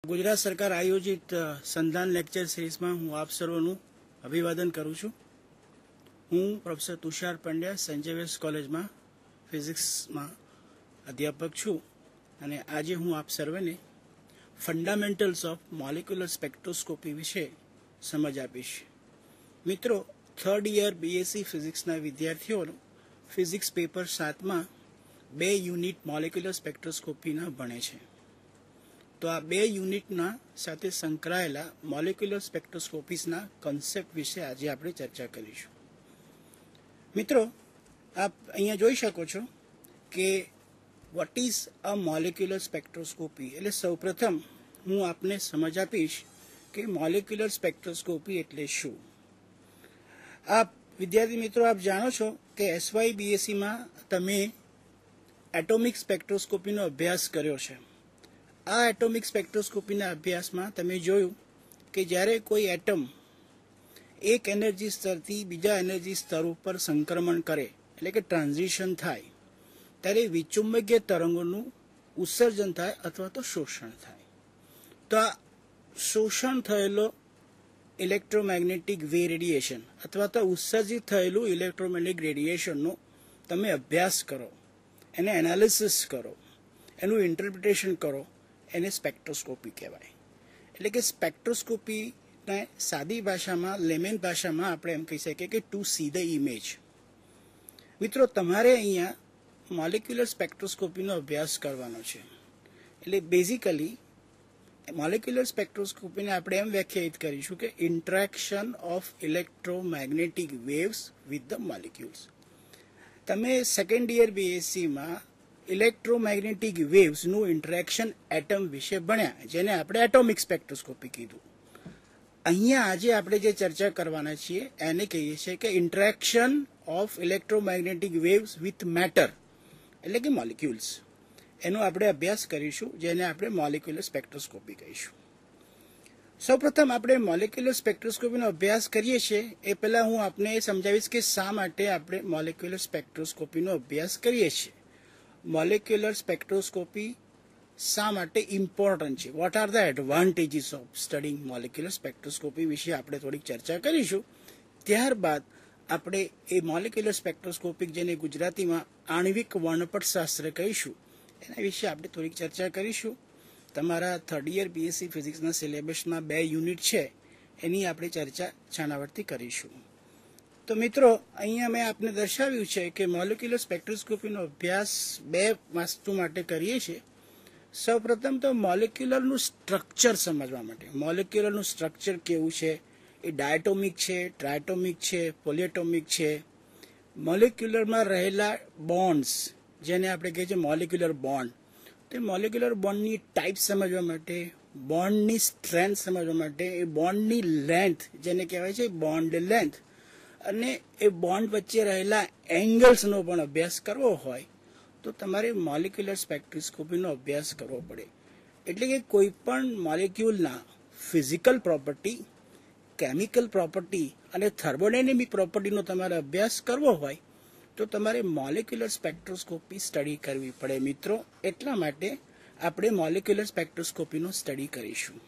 ગુજરાત સરકાર આયોજિત સંધાન લેક્ચર સિરીઝમાં હું આપ સર્વનું અભિવાદન કરું છું. હું પ્રોફેસર તુષાર પંડ્યા સંજય વેસ્ટ કોલેજમાં ફિઝિક્સમાં અધ્યાપક છું અને આજે હું આપ સર્વને ફંડામેન્ટલ્સ ઓફ મોલિક્યુલર સ્પેક્ટ્રોસ્કોપી વિશે સમજ આપીશ. મિત્રો, થર્ડ યર બીએસસી ફિઝિક્સના વિદ્યાર્થીઓનું ફિઝિક્સ પેપર 7માં 2 યુનિટ મોલિક્યુલર સ્પેક્ટ્રોસ્કોપીના ભણે છે. તો આ 2 યુનિટના સાથે સંકળાયેલા મોલિક્યુલર સ્પેક્ટ્રોસ્કોપીસના કોન્સેપ્ટ વિશે આજે આપણે ચર્ચા કરીશું. મિત્રો, આપ અહીંયા જોઈ શકો છો કે what is a molecular spectroscopy. એટલે સૌપ્રથમ હું આપને સમજ આપીશ કે મોલિક્યુલર સ્પેક્ટ્રોસ્કોપી એટલે શું. આપ વિદ્યાર્થી મિત્રો, આપ જાણો છો કે એસવાય બીએસસીમાં તમે એટોમિક સ્પેક્ટ્રોસ્કોપીનો અભ્યાસ કર્યો છે. આ એટોમિક સ્પેક્ટ્રોસ્કોપીના અભ્યાસમાં તમે જોયું કે જ્યારે કોઈ એટમ એક એનર્જી સ્તરથી બીજા એનર્જી સ્તર ઉપર સંક્રમણ કરે, એટલે કે ટ્રાન્ઝિશન થાય, ત્યારે વિચુંબકીય તરંગોનું ઉત્સર્જન થાય અથવા તો શોષણ થાય. તો આ શોષણ થયેલો ઇલેક્ટ્રોમેગ્નેટિક વે રેડિયેશન અથવા તો ઉત્સર્જિત થયેલું ઇલેક્ટ્રોમેગ્નેટિક રેડિયેશનનો તમે અભ્યાસ કરો, એને એનાલિસિસ કરો, એનું ઇન્ટરપ્રિટેશન કરો, એને સ્પેક્ટ્રોસ્કોપી કહેવાય. એટલે કે સ્પેક્ટ્રોસ્કોપીને સાદી ભાષામાં, લેમેન ભાષામાં આપણે એમ કહી શકીએ કે ટુ સી ધ ઇમેજ. મિત્રો, તમારે અહીંયા મોલિક્યુલર સ્પેક્ટ્રોસ્કોપીનો અભ્યાસ કરવાનો છે. એટલે બેઝિકલી મોલિક્યુલર સ્પેક્ટ્રોસ્કોપીને આપણે એમ વ્યાખ્યાયિત કરીશું કે interaction of electromagnetic waves with the molecules. તમે સેકન્ડ યર બીએસસીમાં ઇલેક્ટ્રોમેગ્નેટિક વેવ્સનું ઇન્ટરેક્શન એટમ વિશે ભણ્યા, જેને આપણે એટોમિક સ્પેક્ટ્રોસ્કોપી કીધું. અહીંયા આજે આપણે જે ચર્ચા કરવાના છીએ એને કહીએ છીએ કે interaction of electromagnetic waves with matter, એટલે કે મોલિક્યુલ્સ. એનો આપણે અભ્યાસ કરીશું, જેને આપણે મોલિક્યુલર સ્પેક્ટ્રોસ્કોપી કહીશું. સૌપ્રથમ આપણે મોલિક્યુલર સ્પેક્ટ્રોસ્કોપીનો અભ્યાસ કરીએ છીએ એ પહેલાં હું આપને એ સમજાવીશ કે શા માટે આપણે મોલિક્યુલર સ્પેક્ટ્રોસ્કોપીનો અભ્યાસ કરીએ છીએ. મોલિક્યુલર સ્પેક્ટ્રોસ્કોપી શા માટે ઇમ્પોર્ટન્ટ છે, what are the advantages of studying molecular spectroscopy વિશે આપણે થોડીક ચર્ચા કરીશું. ત્યારબાદ આપણે એ મોલિક્યુલર સ્પેક્ટ્રોસ્કોપિક, જેને ગુજરાતીમાં આણ્વિક વર્ણપટશાસ્ત્ર કહીશું, એના વિશે આપણે થોડીક ચર્ચા કરીશું. તમારા થર્ડ યર બીએસસી ફિઝિક્સના સિલેબસમાં 2 યુનિટ છે, એની આપણે ચર્ચા છાણાવરથી કરીશું. તો મિત્રો, અહીંયા મેં આપને દર્શાવ્યું છે કે મોલિક્યુલર સ્પેક્ટ્રોસ્કોપીનો અભ્યાસ 2 વસ્તુ માટે કરીએ છીએ. સૌપ્રથમ તો મોલિક્યુલરનું સ્ટ્રક્ચર સમજવા માટે. મોલિક્યુલરનું સ્ટ્રક્ચર કેવું છે, એ ડાયટોમિક છે, ટ્રાયટોમિક છે, પોલિએટોમિક છે. મોલિક્યુલરમાં રહેલા બોન્ડ્સ, જેને આપણે કહીએ છીએ મોલિક્યુલર બોન્ડ, તે મોલિક્યુલર બોન્ડની ટાઈપ સમજવા માટે, બોન્ડની સ્ટ્રેન્થ સમજવા માટે, એ બોન્ડની લેન્થ, જેને કહેવાય છે બોન્ડ લેન્થ, અને એ બોન્ડ વચ્ચે રહેલા એંગલ્સનો પણ અભ્યાસ કરવો હોય તો તમારે મોલિક્યુલર સ્પેક્ટ્રોસ્કોપીનો અભ્યાસ કરવો પડે. એટલે કે કોઈ પણ મોલિક્યુલના ફિઝિકલ પ્રોપર્ટી, કેમિકલ પ્રોપર્ટી અને થર્મોડાયનેમિક પ્રોપર્ટીનો તમારે અભ્યાસ કરવો હોય તો તમારે મોલિક્યુલર સ્પેક્ટ્રોસ્કોપી સ્ટડી કરવી પડે. મિત્રો, એટલા માટે આપણે મોલિક્યુલર સ્પેક્ટ્રોસ્કોપીનો સ્ટડી કરીશું.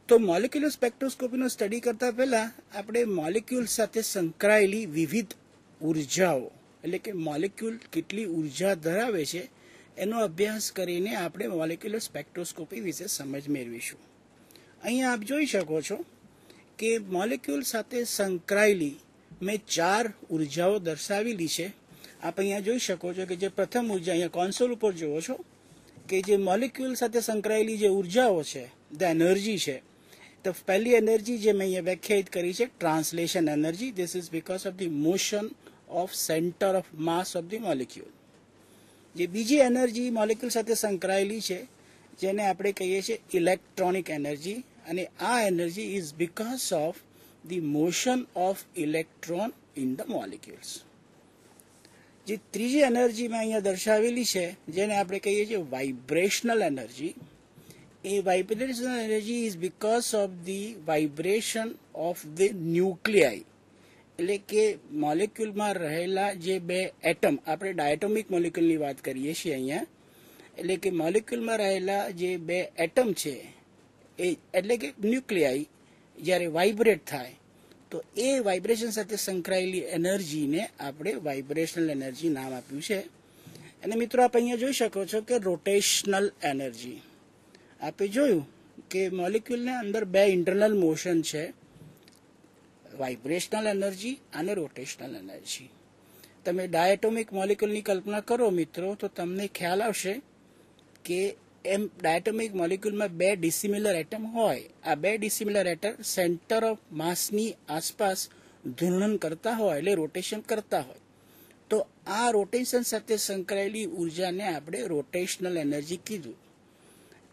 તો મોલિક્યુલર સ્પેક્ટ્રોસ્કોપીનો સ્ટડી કરતા પહેલા આપણે મોલિક્યુલ સાથે સંકળાયેલી વિવિધ ઉર્જાઓ, એટલે કે મોલિક્યુલ કેટલી ઉર્જા ધરાવે છે, એનો અભ્યાસ કરીને આપણે મોલિક્યુલર સ્પેક્ટ્રોસ્કોપી વિશે સમજ મેળવીશું. અહીંયા આપ જોઈ શકો છો કે મોલિક્યુલ સાથે સંકળાયેલી મેં 4 ઉર્જાઓ દર્શાવેલી છે. આપ અહીંયા જોઈ શકો છો કે જે પ્રથમ ઉર્જા, અહીંયા કોન્સોલ ઉપર જુઓ છો કે જે મોલિક્યુલ સાથે સંકળાયેલી જે ઉર્જાઓ છે, ધ એનર્જી છે. તો પહેલી એનર્જી જે મેં અહીંયા વ્યાખ્યાયિત કરી છે translation energy. This is because of the motion of centre of mass of the molecule. જે બીજી એનર્જી મોલિક્યુલ સાથે સંકળાયેલી છે, જેને આપણે કહીએ છીએ ઇલેક્ટ્રોનિક એનર્જી, અને આ energy is because of the motion of electron in the molecules. જે ત્રીજી એનર્જી મેં અહીંયા દર્શાવેલી છે, જેને આપણે કહીએ છીએ વાઇબ્રેશનલ એનર્જી. એ vibrational energy is because of the vibration of the nuclei. એટલે કે મોલિક્યુલમાં રહેલા જે 2 એટમ, આપણે ડાયટોમિક મોલિક્યુલની વાત કરીએ છીએ અહીંયા, એટલે કે મોલિક્યુલમાં રહેલા જે બે એટમ છે એ એટલે કે ન્યુક્લિયાઈ જ્યારે વાઇબ્રેટ થાય તો એ વાઇબ્રેશન સાથે સંકળાયેલી એનર્જીને આપણે વાઇબ્રેશનલ એનર્જી નામ આપ્યું છે. અને મિત્રો આપ અહીંયા જોઈ શકો છો કે રોટેશનલ એનર્જી આપે જોયું કે મોલિક્યુલને અંદર બે ઇન્ટરનલ મોશન છે, વાઇબ્રેશનલ એનર્જી અને રોટેશનલ એનર્જી. તમે ડાયટોમિક મોલિક્યુલની કલ્પના કરો મિત્રો તો તમને ખ્યાલ આવશે કે એમ ડાયટોમિક મોલિક્યુલમાં બે ડિસિમિલર એટમ હોય. આ બે ડિસિમિલર એટમ સેન્ટર ઓફ માસની આસપાસ ઘૂર્ણન કરતા હોય એટલે રોટેશન કરતા હોય. તો આ રોટેશન સાથે સંકળાયેલી ઉર્જાને આપણે રોટેશનલ એનર્જી કીધું.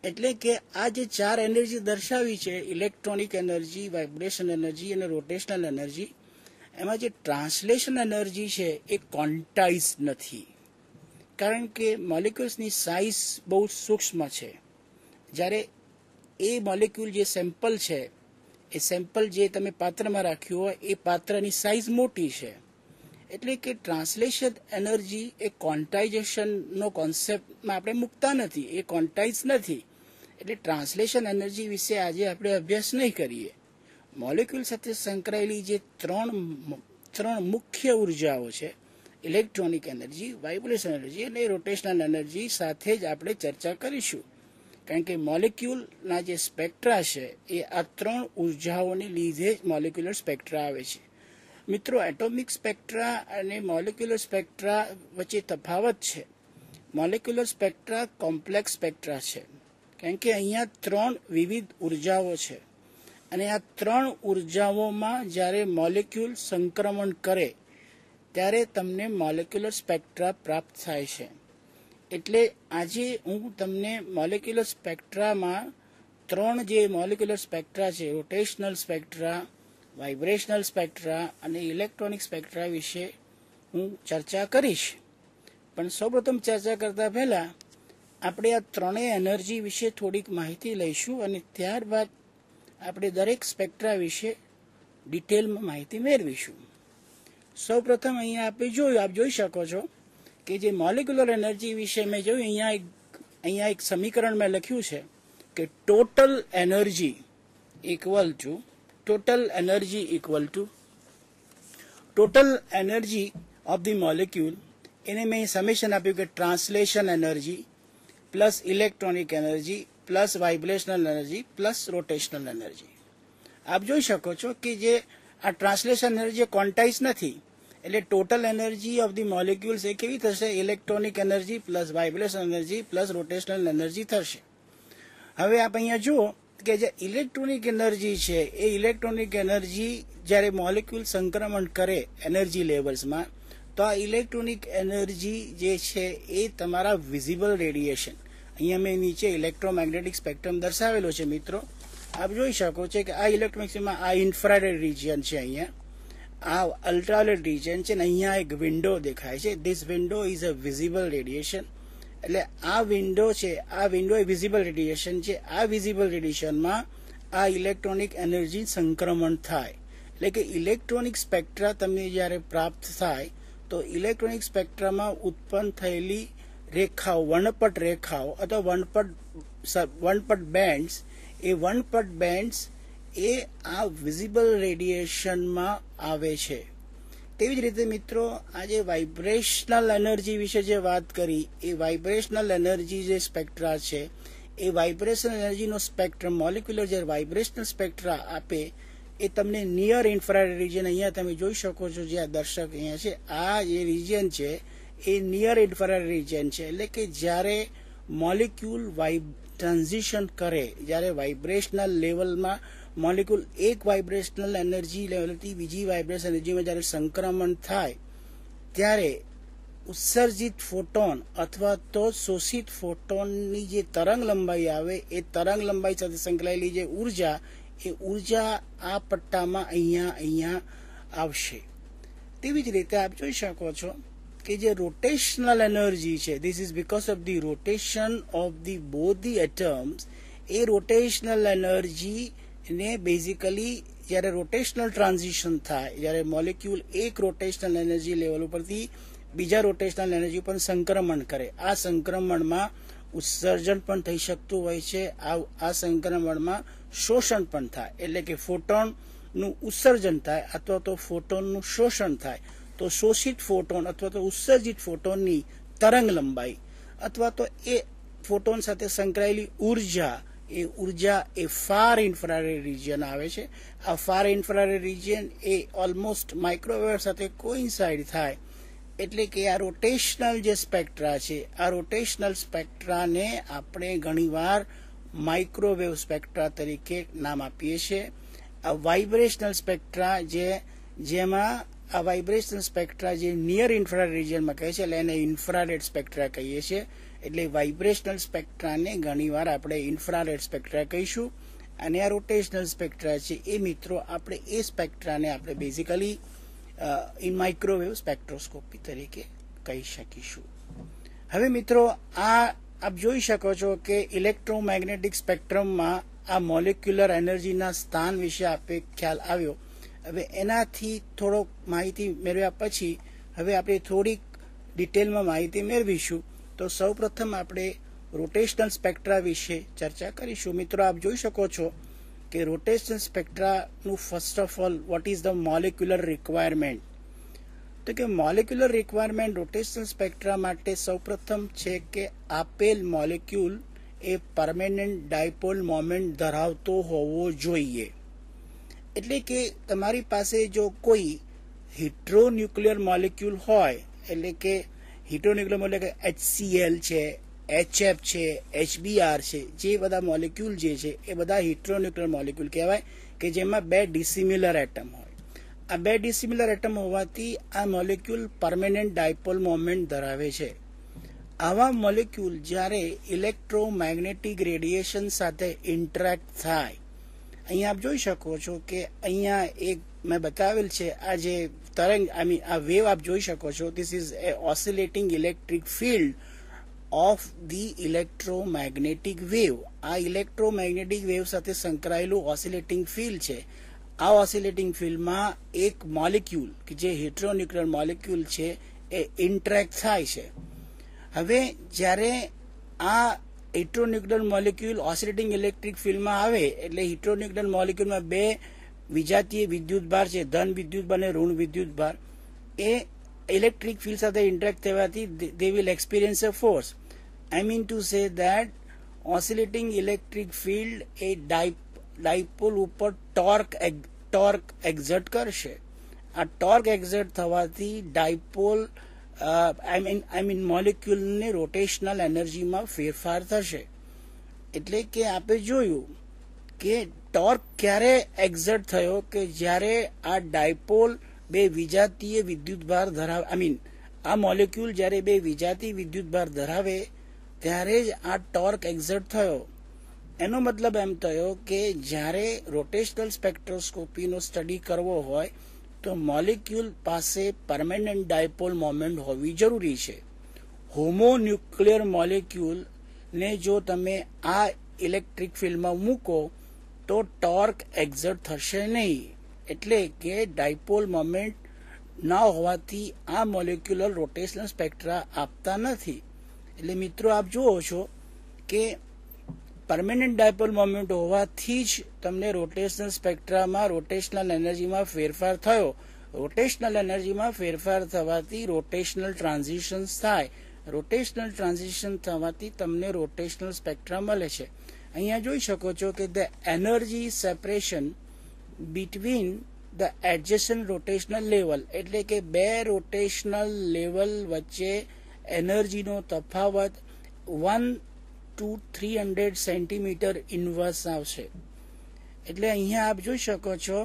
એટલે કે આ જે ચાર એનર્જી દર્શાવી છે, ઇલેક્ટ્રોનિક એનર્જી, વાઇબ્રેશન એનર્જી અને રોટેશનલ એનર્જી, એમાં જે ટ્રાન્સલેશન એનર્જી છે એ ક્વોન્ટાઇઝ નથી, કારણ કે મોલિક્યુલ્સની સાઇઝ બહુ સૂક્ષ્મ છે. જ્યારે એ મોલિક્યુલ જે સેમ્પલ છે એ સેમ્પલ જે તમે પાત્રમાં રાખ્યું હોય એ પાત્રની સાઇઝ મોટી છે. એટલે કે ટ્રાન્સલેશન એનર્જી એ ક્વોન્ટાઇઝેશનનો કોન્સેપ્ટમાં આપણે મૂકતા નથી, એ ક્વોન્ટાઇઝ નથી. એટલે ટ્રાન્સલેશન એનર્જી વિશે આજે આપણે અભ્યાસ નહીં કરીએ. મોલિક્યુલ સાથે સંકળાયેલી જે ત્રણ મુખ્ય ઉર્જાઓ છે, ઇલેક્ટ્રોનિક એનર્જી, વાઇબ્રેશન એનર્જી અને રોટેશનલ એનર્જી સાથે જ આપણે ચર્ચા કરીશું. કારણ કે મોલિક્યુલના જે સ્પેક્ટ્રા છે એ આ ત્રણ ઉર્જાઓને લીધે જ મોલિક્યુલર સ્પેક્ટ્રા આવે છે. મિત્રો, એટોમિક સ્પેક્ટ્રા અને મોલિક્યુલર સ્પેક્ટ્રા વચ્ચે તફાવત છે. મોલિક્યુલર સ્પેક્ટ્રા કોમ્પ્લેક્સ સ્પેક્ટ્રા છે, કારણ કે અહીંયા ત્રણ વિવિધ ઉર્જાઓ છે અને આ ત્રણ ઉર્જાઓમાં જ્યારે મોલિક્યુલ સંક્રમણ કરે ત્યારે તમને મોલિક્યુલર સ્પેક્ટ્રા પ્રાપ્ત થાય છે. એટલે આજે હું તમને મોલિક્યુલર સ્પેક્ટ્રામાં ત્રણ જે મોલિક્યુલર સ્પેક્ટ્રા છે, રોટેશનલ સ્પેક્ટ્રા, વાઇબ્રેશનલ સ્પેક્ટ્રા અને ઇલેક્ટ્રોનિક સ્પેક્ટ્રા વિશે હું ચર્ચા કરીશ. પણ સૌપ્રથમ ચર્ચા કરતા પહેલાં આપણે આ ત્રણેય એનર્જી વિશે થોડીક માહિતી લઈશું અને ત્યારબાદ આપણે દરેક સ્પેક્ટ્રા વિશે ડિટેલમાં માહિતી મેળવીશું. સૌપ્રથમ અહીંયા આપ જોઈ શકો છો કે જે મોલિક્યુલર એનર્જી વિશે મેં જોયું, અહીંયા એક સમીકરણ મેં લખ્યું છે કે total energy equal to total energy of the molecule. એને મેં સમેશન આપ્યું કે translation energy plus electronic energy plus vibrational energy plus rotational energy. આપ જોઈ શકો છો કે જે આ ટ્રાન્સલેશન એનર્જી ક્વોન્ટાઇઝ નથી, એટલે total energy of the molecules એ કેવી થશે? Electronic energy plus vibration energy plus rotational energy થશે. હવે આપ અહીંયા જુઓ કે જે ઇલેક્ટ્રોનિક એનર્જી છે એ ઇલેક્ટ્રોનિક એનર્જી જ્યારે મોલિક્યુલ સંક્રમણ કરે એનર્જી લેવલ્સમાં, તો આ ઇલેક્ટ્રોનિક એનર્જી જે છે એ તમારા વિઝિબલ રેડિયેશન, અહીંયા મેં નીચે ઇલેક્ટ્રોમેગ્નેટિક સ્પેક્ટ્રમ દર્શાવેલો છે મિત્રો, આપ જોઈ શકો છો કે આ ઇલેક્ટ્રોમેગ્નેટિકમાં આ ઇન્ફ્રારેડ રિજિયન છે, અહીંયા આ અલ્ટ્રાવાયોલેટ રિજિયન છે, ને અહીંયા એક વિન્ડો દેખાય છે. This window is a visible radiation. એટલે આ વિન્ડો છે, આ વિન્ડો એ વિઝિબલ રેડિયેશન છે. આ વિઝિબલ રેડિયેશનમાં આ ઇલેક્ટ્રોનિક એનર્જી સંક્રમણ થાય. એટલે કે ઇલેક્ટ્રોનિક સ્પેક્ટ્રા તમને જ્યારે પ્રાપ્ત થાય તો ઇલેક્ટ્રોનિક સ્પેક્ટ્રામાં ઉત્પન્ન થયેલી રેખાઓ, વર્ણપટ રેખાઓ અથવા વર્ણપટ બેન્ડ્સ, એ વર્ણપટ બેન્ડ્સ એ આ વિઝિબલ રેડિયેશનમાં આવે છે. તેવી જ રીતે મિત્રો આજે વાઇબ્રેશનલ એનર્જી વિશે જે વાત કરી, એ વાઇબ્રેશનલ એનર્જી જે સ્પેક્ટ્રા છે એ વાઇબ્રેશનલ એનર્જીનો સ્પેક્ટ્રમ મોલિક્યુલર જે વાઇબ્રેશનલ સ્પેક્ટ્રા આપે એ તમને નિયર ઇન્ફ્રારેડ રિજિયન, અહીંયા તમે જોઈ શકો છો જે આ દર્શક અહીંયા છે, આ જે રિજિયન છે એ નિયર ઇન્ફ્રારેડ રિજિયન છે. એટલે કે જ્યારે મોલિક્યુલ ટ્રાન્ઝિશન કરે, જ્યારે વાઇબ્રેશનલ લેવલમાં મોલિક્યુલ એક વાઇબ્રેશનલ એનર્જી લેવલથી બીજી વાઇબ્રેશનલ એનર્જીમાં જ્યારે સંક્રમણ થાય ત્યારે ઉત્સર્જિત ફોટોન અથવા તો શોષિત ફોટોનની જે તરંગ લંબાઈ આવે એ તરંગ લંબાઈ સાથે સંકળાયેલી જે ઉર્જા, એ ઉર્જા આ પટ્ટામાં અહીંયા આવશે. તેવી જ રીતે આપ જોઈ શકો છો કે જે રોટેશનલ એનર્જી છે, this is because of the rotation of the both the atoms. એ રોટેશનલ એનર્જી ને બેઝિકલી જ્યારે રોટેશનલ ટ્રાન્ઝિશન થાય, જ્યારે મોલિક્યુલ એક રોટેશનલ એનર્જી લેવલ ઉપરથી બીજા રોટેશનલ એનર્જી ઉપર સંક્રમણ કરે, આ સંક્રમણમાં ઉત્સર્જન પણ થઈ શકતું હોય છે, આ સંક્રમણમાં શોષણ પણ થાય, એટલે કે ફોટોનનું ઉત્સર્જન થાય અથવા તો ફોટોનનું શોષણ થાય. તો શોષિત ફોટોન અથવા તો ઉત્સર્જિત ફોટોનની તરંગ લંબાઈ અથવા તો એ ફોટોન સાથે સંકળાયેલી ઉર્જા એ ફાર ઇન્ફ્રારેડ રિજિયન આવે છે. આ ફાર ઇન્ફ્રારેડ રિજિયન એ ઓલમોસ્ટ માઇક્રોવેવ સાથે કોઇન્સાઇડ થાય, એટલે કે આ રોટેશનલ જે સ્પેક્ટ્રા છે, આ રોટેશનલ સ્પેક્ટ્રાને આપણે ઘણીવાર માઇક્રોવેવ સ્પેક્ટ્રા તરીકે નામ આપીએ છીએ. આ વાઇબ્રેશનલ સ્પેક્ટ્રા જેમાં આ વાઇબ્રેશનલ સ્પેક્ટ્રા જે નિયર ઇન્ફ્રારેડ રિજિયનમાં કહે છે, એટલે એને ઇન્ફ્રારેડ સ્પેક્ટ્રા કહીએ છીએ. એટલે વાઇબ્રેશનલ સ્પેક્ટ્રાને ઘણીવાર આપણે ઇન્ફ્રારેડ સ્પેક્ટ્રા કહીશું. અને આ રોટેશનલ સ્પેક્ટ્રા છે એ મિત્રો આપણે એ સ્પેક્ટ્રાને આપણે બેઝિકલી ઇન માઇક્રોવેવ સ્પેક્ટ્રોસ્કોપી તરીકે કહી શકીશું. હવે મિત્રો આપ જોઈ શકો છો કે ઇલેક્ટ્રોમેગ્નેટિક સ્પેક્ટ્રમમાં આ મોલેક્યુલર એનર્જીના સ્થાન વિશે આપે ખ્યાલ આવ્યો. હવે એનાથી થોડોક માહિતી મેળવ્યા પછી હવે આપણે થોડીક ડિટેલમાં માહિતી મેળવીશું. તો સૌપ્રથમ આપણે રોટેશનલ સ્પેક્ટ્રા વિશે ચર્ચા કરીશું. મિત્રો આપ જોઈ શકો છો કે રોટેશનલ સ્પેક્ટ્રાનું first of all what is the molecular requirement. તો કે મોલેક્યુલર રિક્વાયરમેન્ટ રોટેશનલ સ્પેક્ટ્રા માટે સૌપ્રથમ છે કે આપેલ મોલેક્યુલ એ પરમેનન્ટ ડાયપોલ મોમેન્ટ ધરાવતો હોવો જોઈએ. એટલે કે તમારી પાસે જો કોઈ હિટ્રોન્યુક્લિયર મોલેક્યુલ હોય, એટલે કે હિટ્રોન્યુક્લિયર એટલે કે HCl છે, HF છે, HBr છે, જે બધા મોલેક્યુલ જે છે એ બધા હિટ્રોન્યુક્લિયર મોલેક્યુલ કહેવાય કે જેમાં 2 ડિસિમિલર એટમ હોય. આ 2 ડિસિમિલર એટમ હોવાથી આ મોલેક્યુલ પરમેનન્ટ ડાયપોલ મોમેન્ટ ધરાવે છે. આવા મોલેક્યુલ જ્યારે ઇલેક્ટ્રોમેગ્નેટિક રેડિયેશન સાથે ઇન્ટરેક્ટ થાય, અહીંયા આપ જોઈ શકો છો કે અહીંયા એક મેં બતાવેલ છે આ જે તરંગ આ વેવ આપ જોઈ શકો છો. This is a oscillating electric field of the electromagnetic wave. આ ઇલેક્ટ્રોમેગ્નેટિક વેવ સાથે સંકળાયેલું ઓસિલેટિંગ ફિલ્ડ છે. આ ઓસિલેટિંગ ફિલ્ડમાં એક મોલેક્યુલ કે જે હિટ્રોન્યુક્લિયર મોલેક્યુલ છે એ ઇન્ટરેક્ટ થાય છે. હવે જ્યારે આ હિટ્રોન્યુક્લિયર મોલેક્યુલ ઓસિલેટિંગ ઇલેક્ટ્રિક ફિલ્ડમાં આવે એટલે હિટ્રોન્યુક્લિયર મોલેક્યુલમાં 2 વિજાતીય વિદ્યુતભાર છે, ધન વિદ્યુતભાર અને ઋણ વિદ્યુતભાર, એ ઇલેક્ટ્રિક ફિલ્ડ સાથે ઇન્ટરેક્ટ થવાથી they will experience a force. I mean to say that oscillating electric field A dipole ઉપર ટોર્ક એક્ઝર્ટ કરશે. આ ટોર્ક એક્ઝર્ટ થવાથી ડાયપોલ આઈ મીન મોલેક્યુલને રોટેશનલ એનર્જીમાં ફેરફાર થશે. એટલે કે આપણે જોયું કે ટોર્ક ક્યારે એક્ઝર્ટ થયો કે જ્યારે આ ડાયપોલ 2 વિજાતીય વિદ્યુતભાર ધરાવે, આ મોલેક્યુલ જ્યારે 2 વિજાતીય વિદ્યુતભાર ધરાવે ત્યારે જ આ ટોર્ક એક્ઝર્ટ થયો. એનો મતલબ એમ થયો કે જ્યારે રોટેશનલ સ્પેક્ટ્રોસ્કોપીનો સ્ટડી કરવો હોય તો મોલેક્યુલ પાસે પરમેનન્ટ ડાયપોલ મોમેન્ટ હોવી જરૂરી છે. હોમોન્યુક્લિયર મોલેક્યુલને જો તમે આ ઇલેક્ટ્રિક ફિલ્ડમાં મૂકો તો ટોર્ક એક્ઝર્ટ થશે નહીં. એટલે કે ડાયપોલ મોમેન્ટ ના હોવાથી આ મોલેક્યુલર રોટેશનલ સ્પેક્ટ્રા આપતા નથી. એટલે મિત્રો આપ જુઓ છો કે પરમેનન્ટ ડાયપોલ મોમેન્ટ હોવાથી જ તમને રોટેશનલ સ્પેક્ટ્રામાં રોટેશનલ એનર્જીમાં ફેરફાર થયો. રોટેશનલ એનર્જીમાં ફેરફાર થવાથી રોટેશનલ ટ્રાન્ઝિશન્સ થાય. રોટેશનલ ટ્રાન્ઝિશન થવાથી તમને રોટેશનલ સ્પેક્ટ્રા મળે છે. અહીંયા જોઈ શકો છો કે the energy separation between the adjacent rotational level, એટલે કે 2 રોટેશનલ લેવલ વચ્ચે એનર્જીનો તફાવત 1 to 300 સેન્ટીમીટર ઇન્વર્સ આવશે. એટલે અહીંયા આપ જોઈ શકો છો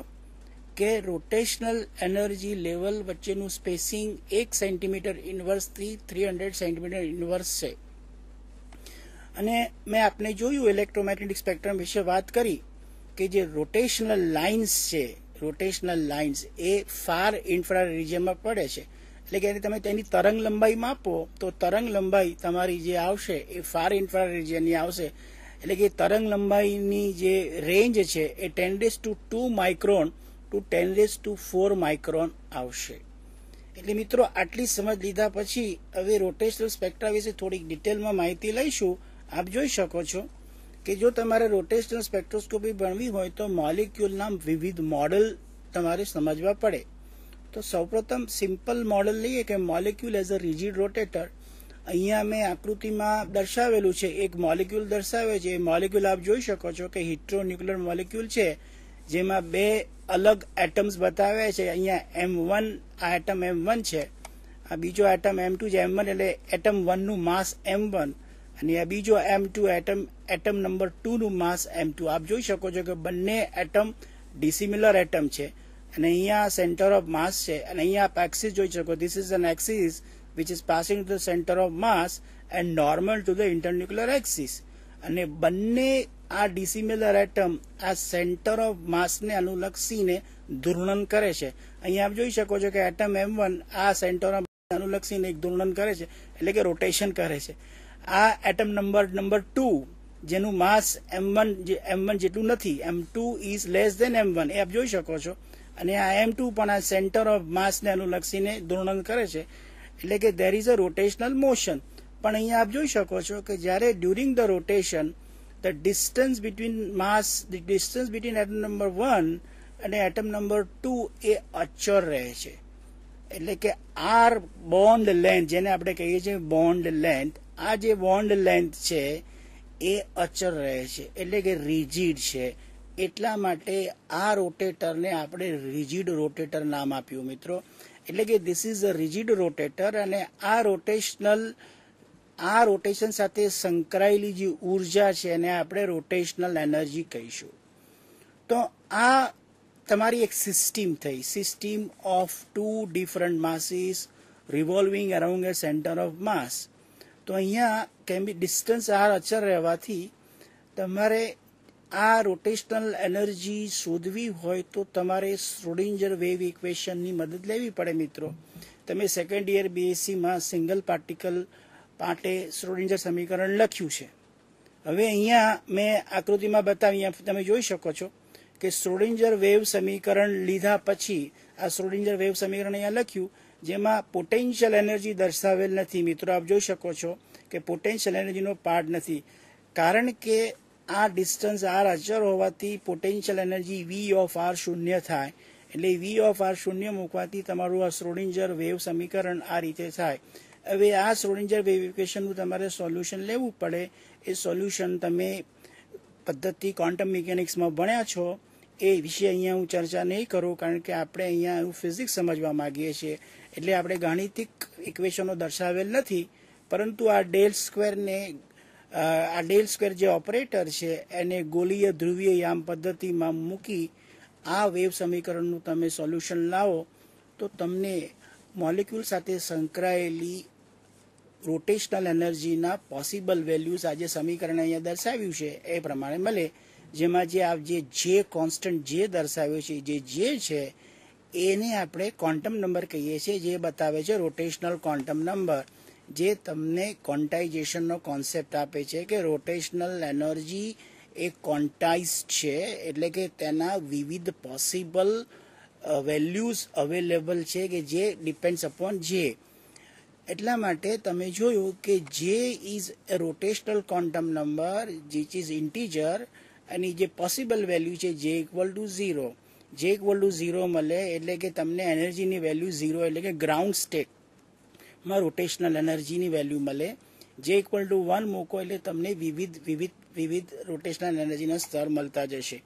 કે રોટેશનલ એનર્જી લેવલ વચ્ચેનું સ્પેસિંગ 1 સેન્ટીમીટર ઇન્વર્સથી 300 સેન્ટીમીટર ઇન્વર્સ છે. અને મેં આપને જોયું ઇલેક્ટ્રોમેગ્નેટિક સ્પેક્ટ્રમ વિશે વાત કરી કે જે રોટેશનલ લાઇન્સ છે, રોટેશનલ લાઇન્સ એ ફાર ઇન્ફ્રારેડ રિજિયનમાં પડે છે. એટલે કે તમે તેની તરંગ લંબાઈ માપો તો તરંગ લંબાઈ તમારી જે આવશે એ ફાર ઇન્ફ્રારેડ રિજિયનની આવશે. એટલે કે તરંગ લંબાઈની જે રેન્જ છે એ 10⁻² માઇક્રોન ટુ 10⁻4 માઇક્રોન આવશે. એટલે મિત્રો આટલી સમજ લીધા પછી હવે રોટેશનલ સ્પેક્ટ્રા વિશે થોડીક ડિટેલમાં માહિતી લઈશું. આપ જોઈ શકો છો કે જો તમારે રોટેશનલ સ્પેક્ટ્રોસ્કોપી ભણવી હોય તો મોલિક્યુલના વિવિધ મોડલ તમારે સમજવા પડે. તો સૌપ્રથમ સિમ્પલ મોડલ લઈએ કે મોલિક્યુલ એઝ અ રિજિડ રોટેટર. અહીંયા મેં આકૃતિમાં દર્શાવેલું છે, એક મોલિક્યુલ દર્શાવે છે. એ મોલિક્યુલ આપ જોઈ શકો છો કે હિસ્ટ્રોન્યુક્લિયર મોલિક્યુલ છે, જેમાં બે અલગ એટમ્સ બતાવે છે. અહીંયા M1, આ એટમ M1 છે, આ બીજો એટમ M2 છે. M1 એટલે એટમ 1 નું માસ M1 અને આ બીજો M2 એટમ નંબર 2 નું માસ M2. આપ જોઈ શકો છો કે બંને એટમ ડિસિમિલર એટમ છે અને અહીંયા સેન્ટર ઓફ માસ છે અને અહીંયા આપ એક્સિસ જોઈ શકો. This is an axis which is passing to the center of mass and normal to the internuclear axis. અને બંને આ ડિસિમિલર એટમ આ સેન્ટર ઓફ માસને અનુલક્ષીને ધૂર્ણન કરે છે. અહીંયા આપ જોઈ શકો છો કે એટમ M1 આ સેન્ટર ઓફ અનુલક્ષીને એક ધૂર્ણન કરે છે, એટલે કે રોટેશન કરે છે. આ એટમ નંબર 2 જેનું માસ M1 જેટલું નથી, M2 is less than M1, એ આપ જોઈ શકો છો. અને આ M2 પણ આ સેન્ટર ઓફ માસને અનુલક્ષીને ધૂર્ણન કરે છે, એટલે કે there is a rotational motion. પણ અહીંયા આપ જોઈ શકો છો કે જ્યારે during the rotation the distance between atom number 1 અને atom number 2 એ અચળ રહે છે. એટલે કે r bond length, જેને આપણે કહીએ છીએ bond length, આ જે bond length છે એ અચળ રહે છે, એટલે કે રિજિડ છે. એટલા માટે આ રોટેટરને આપણે રિજિડ રોટેટર નામ આપ્યું મિત્રો. એટલે કે this is a rigid rotator અને આ રોટેશન સાથે સંકળાયેલી જે ઉર્જા છે એને આપણે રોટેશનલ એનર્જી કહીશું. તો આ તમારી એક સિસ્ટમ થઈ, system of 2 different masses revolving around A centre of માસ. તો અહીંયા ડિસ્ટન્સ આર અચળ રહેવાથી તમારે આ રોટેશનલ એનર્જી શોધવી હોય તો તમારે શ્રોડિંજર વેવ ઇક્વેશનની મદદ લેવી પડે મિત્રો. તમે સેકન્ડ યર બીએસસીમાં સિંગલ પાર્ટિકલ માટે શ્રોડિંજર સમીકરણ લખ્યું છે. હવે અહીંયા મેં આકૃતિમાં બતાવી, તમે જોઈ શકો છો કે શ્રોડિંજર વેવ સમીકરણ લીધા પછી આ શ્રોડિંજર વેવ સમીકરણ અહીંયા લખ્યું, જેમાં પોટેન્શિયલ એનર્જી દર્શાવેલ નથી. મિત્રો આપ જોઈ શકો છો કે પોટેન્શિયલ એનર્જીનો પાર્ટ નથી, કારણ કે આ ડિસ્ટન્સ આર અચળ હોવાથી potential energy V of R શૂન્ય થાય. એટલે V ઓફ R શૂન્ય મૂકવાથી તમારું આ શ્રોડિંજર વેવ સમીકરણ આ રીતે થાય. હવે આ શ્રોડિંજર વેવ ઇક્વેશનનું તમારે સોલ્યુશન લેવું પડે. એ સોલ્યુશન તમે પદ્ધતિ ક્વોન્ટમ મિકેનિક્સમાં ભણ્યા છો, એ વિશે અહીંયા હું ચર્ચા નહીં કરું, કારણ કે આપણે અહીંયા ફિઝિક્સ સમજવા માંગીએ છીએ. એટલે આપણે ગાણિતિક ઇક્વેશનો દર્શાવેલ નથી, પરંતુ આ ડેલ સ્ક્વેર જે ઓપરેટર છે એને ગોલીય ધ્રુવીય યામ પદ્ધતિમાં મૂકી આ વેવ સમીકરણનું તમે સોલ્યુશન લાવો તો તમને મોલિક્યુલ સાથે સંકળાયેલી રોટેશનલ એનર્જીના પોસિબલ વેલ્યુઝ આ જે સમીકરણ અહીંયા દર્શાવ્યું છે એ પ્રમાણે મળે. જેમાં જે કોન્સ્ટન્ટ જે દર્શાવ્યો છે, જે છે એને આપણે ક્વોન્ટમ નંબર કહીએ છીએ, જે બતાવે છે રોટેશનલ ક્વોન્ટમ નંબર, જે તમને ક્વોન્ટાઇઝેશનનો કોન્સેપ્ટ આપે છે કે રોટેશનલ એનર્જી એ ક્વોન્ટાઇઝડ છે, એટલે કે તેના વિવિધ પોસિબલ વેલ્યુઝ અવેલેબલ છે કે જે ડિપેન્ડ્સ અપોન જે. એટલા માટે તમે જોયું કે જે is A rotational quantum number which is integer, અને જે પોસિબલ વેલ્યુ છે જે ઇક્વલ ટુ 0. જે ઇક્વલ ટુ 0 મળે એટલે કે તમને એનર્જીની વેલ્યુ 0 એટલે કે ગ્રાઉન્ડ સ્ટેટમાં રોટેશનલ એનર્જીની વેલ્યુ મળે. જે ઇક્વલ ટુ 1 મૂકો એટલે તમને વિવિધ રોટેશનલ એનર્જીના સ્તર મળતા જશે.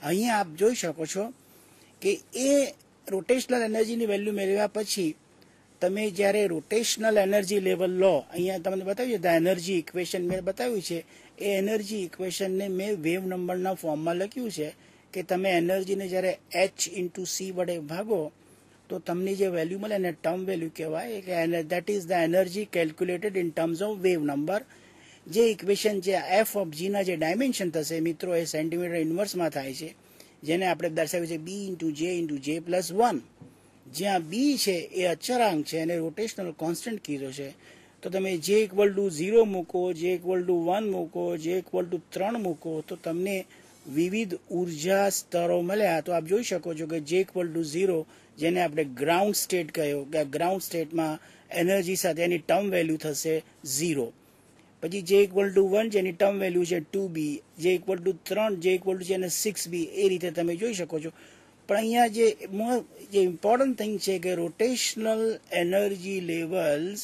અહીંયા આપ જોઈ શકો છો કે એ રોટેશનલ એનર્જીની વેલ્યુ મેળવ્યા પછી તમે જ્યારે રોટેશનલ એનર્જી લેવલ લો, અહીંયા તમને બતાવ્યું ધ એનર્જી ઇક્વેશન મેં બતાવ્યું છે, એ એનર્જી ઇક્વેશનને મેં વેવ નંબરના ફોર્મમાં લખ્યું છે કે તમે એનર્જીને જ્યારે h/c વડે ભાગો તો તમને જે વેલ્યુ મળે એને ટર્મ વેલ્યુ કહેવાય, કે that is the energy calculated in terms of wave number. જે ઇક્વેશન છે f ઓફ g ના જે ડાયમેન્શન થશે મિત્રો એ સેન્ટીમીટર ઇન્વર્સમાં થાય છે, જેને આપણે દર્શાવ્યું છે b/j+1. જ્યાં b છે એ અચળાંક છે અને રોટેશનલ કોન્સ્ટન્ટ કીધો છે. તો તમે જે ઇક્વલ ટુ 0 મૂકો, જે ઇક્વલ ટુ 1 મૂકો, જે ઇક્વલ ટુ 3 મૂકો તો તમને વિવિધ ઉર્જા સ્તરો મળ્યા. તો આપ જોઈ શકો છો કે જે ઇક્વલ ટુ 0 જેને આપણે ગ્રાઉન્ડ સ્ટેટ કહ્યો, કે ગ્રાઉન્ડ સ્ટેટમાં એનર્જી સાથે એની ટર્મ વેલ્યુ થશે 0. પછી જે ઇક્વલ ટુ 1 જેની ટર્મ વેલ્યુ છે 2b, જે ઇક્વલ ટુ 3, જે ઇક્વલ ટુ છે એને 6b, એ રીતે તમે જોઈ શકો છો. પણ અહીંયા જે ઇમ્પોર્ટન્ટ થિંગ છે કે rotational energy levels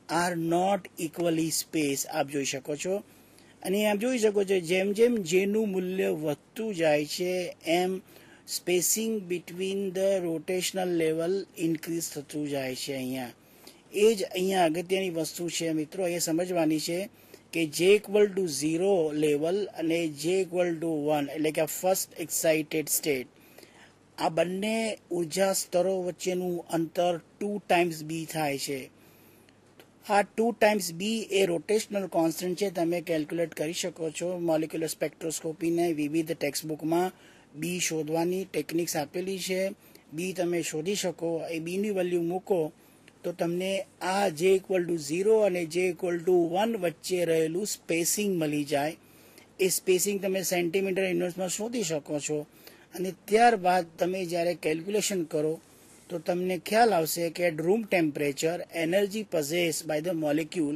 are not equally space, આપ જોઈ શકો છો. અને આપ જોઈ શકો છો જેમ જેમ જેનું મૂલ્ય વધતું જાય છે એમ spacing between the rotational level increase થતું જાય છે. અહીંયા એ જ અહીંયા અગત્યની વસ્તુ છે મિત્રો, અહીંયા સમજવાની છે કે જે ઇક્વલ ટુ 0 લેવલ અને જે ઇક્વલ ટુ 1 એટલે કે ફર્સ્ટ એક્સાઇટેડ સ્ટેટ, આ બંને ઉર્જા સ્તરો વચ્ચેનું અંતર 2 ટાઈમ્સ બી થાય છે. આ 2 ટાઈમ્સ બી એ રોટેશનલ કોન્સ્ટન્ટ છે, તમે કેલ્ક્યુલેટ કરી શકો છો. મોલિક્યુલર સ્પેક્ટ્રોસ્કોપીને વિવિધ ટેક્સ્ટબુકમાં બી શોધવાની ટેકનિક્સ આપેલી છે. બી તમે શોધી શકો, એ બીની વેલ્યુ મૂકો તો તમને આ જે ઇક્વલ ટુ 0 અને જે ઇક્વલ ટુ 1 વચ્ચે રહેલું સ્પેસિંગ મળી જાય. એ સ્પેસિંગ તમે સેન્ટીમીટર ઇન્વર્સમાં શોધી શકો છો. અને ત્યારબાદ તમે જ્યારે કેલ્ક્યુલેશન કરો તો તમને ખ્યાલ આવશે કે at room temperature energy possess by the molecule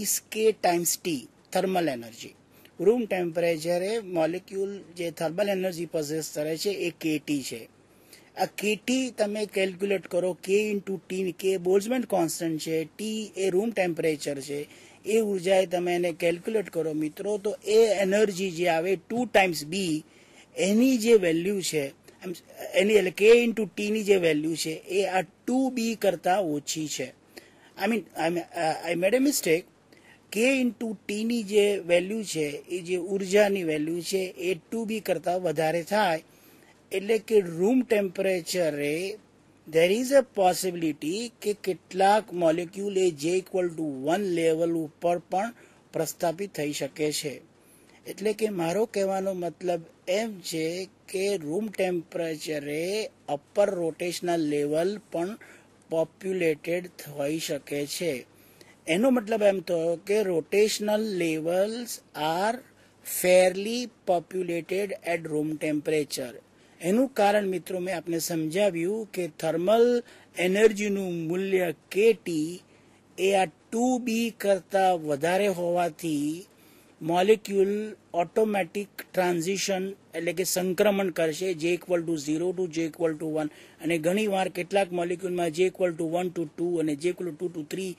is k times T, thermal energy. Room ટેમ્પરેચરે મોલિક્યુલ જે થર્મલ એનર્જી પોઝેસ કરે છે એ કેટી છે. આ કેટી તમે કેલ્ક્યુલેટ કરો, કે ઇન્ટુ ટી, કે બોલ્ટ્ઝમેન કોન્સ્ટન્ટ છે, ટી એ રૂમ ટેમ્પરેચર છે, એ ઉર્જાએ તમે એને કેલ્ક્યુલેટ કરો મિત્રો તો એ એનર્જી જે આવે 2 ટાઈમ્સ બી, એની જે વેલ્યુ છે એની એટલે કે ઇન્ટુ ટીની જે વેલ્યુ છે એ આ 2b કરતાં ઓછી છે. આઈ મેડ એ મિસ્ટેક. કે ઇન્ટુ ટીની જે વેલ્યુ છે એ જે ઉર્જાની વેલ્યુ છે એ 2b કરતાં વધારે થાય. એટલે કે room ટેમ્પરેચરે there is a possibility કે કેટલાક મોલિક્યુલ એ જે ઇક્વલ ટુ 1 લેવલ ઉપર પણ પ્રસ્થાપિત થઈ શકે છે. એટલે કે મારો કહેવાનો મતલબ એમ છે કે રૂમ ટેમ્પરેચરે અપર રોટેશનલ લેવલ પણ પોપ્યુલેટેડ થઈ શકે છે. એનો મતલબ એમ થયો કે rotational levels are fairly populated at room temperature. એનું કારણ મિત્રો મેં આપને સમજાવ્યું કે થર્મલ એનર્જીનું મૂલ્ય કેટી એ આ 2b કરતાં વધારે હોવાથી મોલિક્યુલ ઓટોમેટિક ટ્રાન્ઝિશન એટલે કે સંક્રમણ કરશે જે ઇક્વલ ટુ 0 ટુ જે ઇક્વલ ટુ 1. અને ઘણીવાર કેટલાક મોલિક્યુલમાં જે ઇક્વલ ટુ 1 ટુ 2 અને જે ઇક્વલ ટુ 2 ટુ 3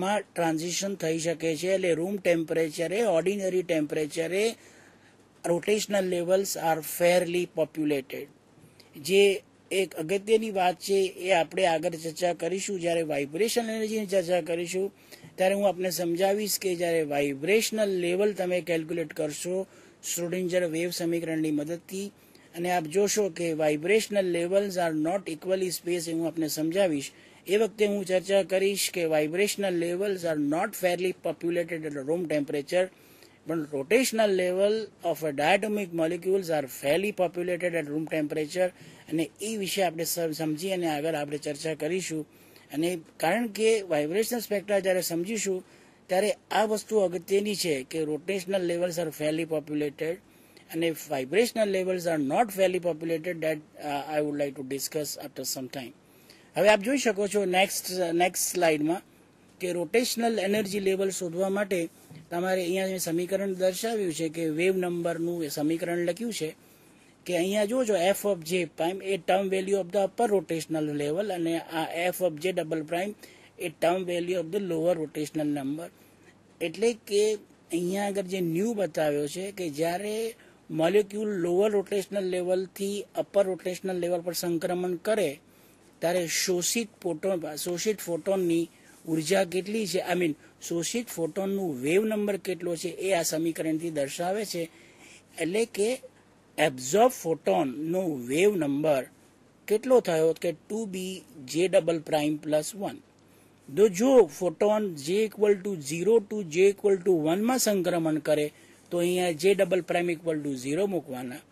માં ટ્રાન્ઝિશન થઈ શકે છે. એટલે રૂમ ટેમ્પરેચરે, ઓર્ડિનરી ટેમ્પરેચરે rotational levels are fairly populated. જે એક અગત્યની વાત છે એ આપણે આગળ ચર્ચા કરીશું. જ્યારે વાઇબ્રેશન એનર્જીની ચર્ચા કરીશું ત્યારે હું આપને સમજાવીશ કે જ્યારે વાઇબ્રેશનલ લેવલ તમે કેલ્ક્યુલેટ કરશો શ્રોડિંજર વેવ સમીકરણની મદદથી, અને આપ જોશો કે vibrational levels are not equally space, એ હું આપને સમજાવીશ. એ વખતે હું ચર્ચા કરીશ કે vibrational levels are not fairly populated at room temperature, પણ rotational level of a diatomic molecules are fairly populated at room temperature. અને એ વિશે આપણે સમજી અને આગળ આપણે ચર્ચા કરીશું. અને કારણ કે વાઇબ્રેશનલ સ્પેક્ટ્રા જ્યારે સમજીશું ત્યારે આ વસ્તુ અગત્યની છે કે rotational levels are fairly populated અને vibrational levels are not fairly populated. That I would like to discuss after some time. હવે આપ જોઈ શકો છો નેક્સ્ટ સ્લાઇડમાં કે રોટેશનલ એનર્જી લેવલ શોધવા માટે તમારે અહીંયા સમીકરણ દર્શાવ્યું છે કે વેવ નંબરનું સમીકરણ લખ્યું છે કે અહીંયા જોજો એફ ઓફ જે prime A term value of the upper rotational level અને આ એફ ઓફ જે double prime A term value of the lower rotational number. એટલે કે અહીંયા આગળ જે ન્યૂ બતાવ્યો છે કે જ્યારે મોલિક્યુલ લોઅર રોટેશનલ લેવલથી અપર રોટેશનલ લેવલ પર સંક્રમણ કરે ત્યારે શોષિત ફોટોનની ઉર્જા કેટલી છે, શોષિત ફોટોનનું વેવ નંબર કેટલો છે એ આ સમીકરણથી દર્શાવે છે. એટલે કે એબ્ઝોર્બ ફોટોનનો વેવ નંબર કેટલો થયો કે 2b જે ડબલ પ્રાઇમ પ્લસ 1. જો ફોટોન જે ઇક્વલ ટુ 0 ટુ જે ઇક્વલ ટુ 1 માં સંક્રમણ કરે તો અહીંયા જે ડબલ પ્રાઇમ ઇક્વલ ટુ 0 મૂકવાના.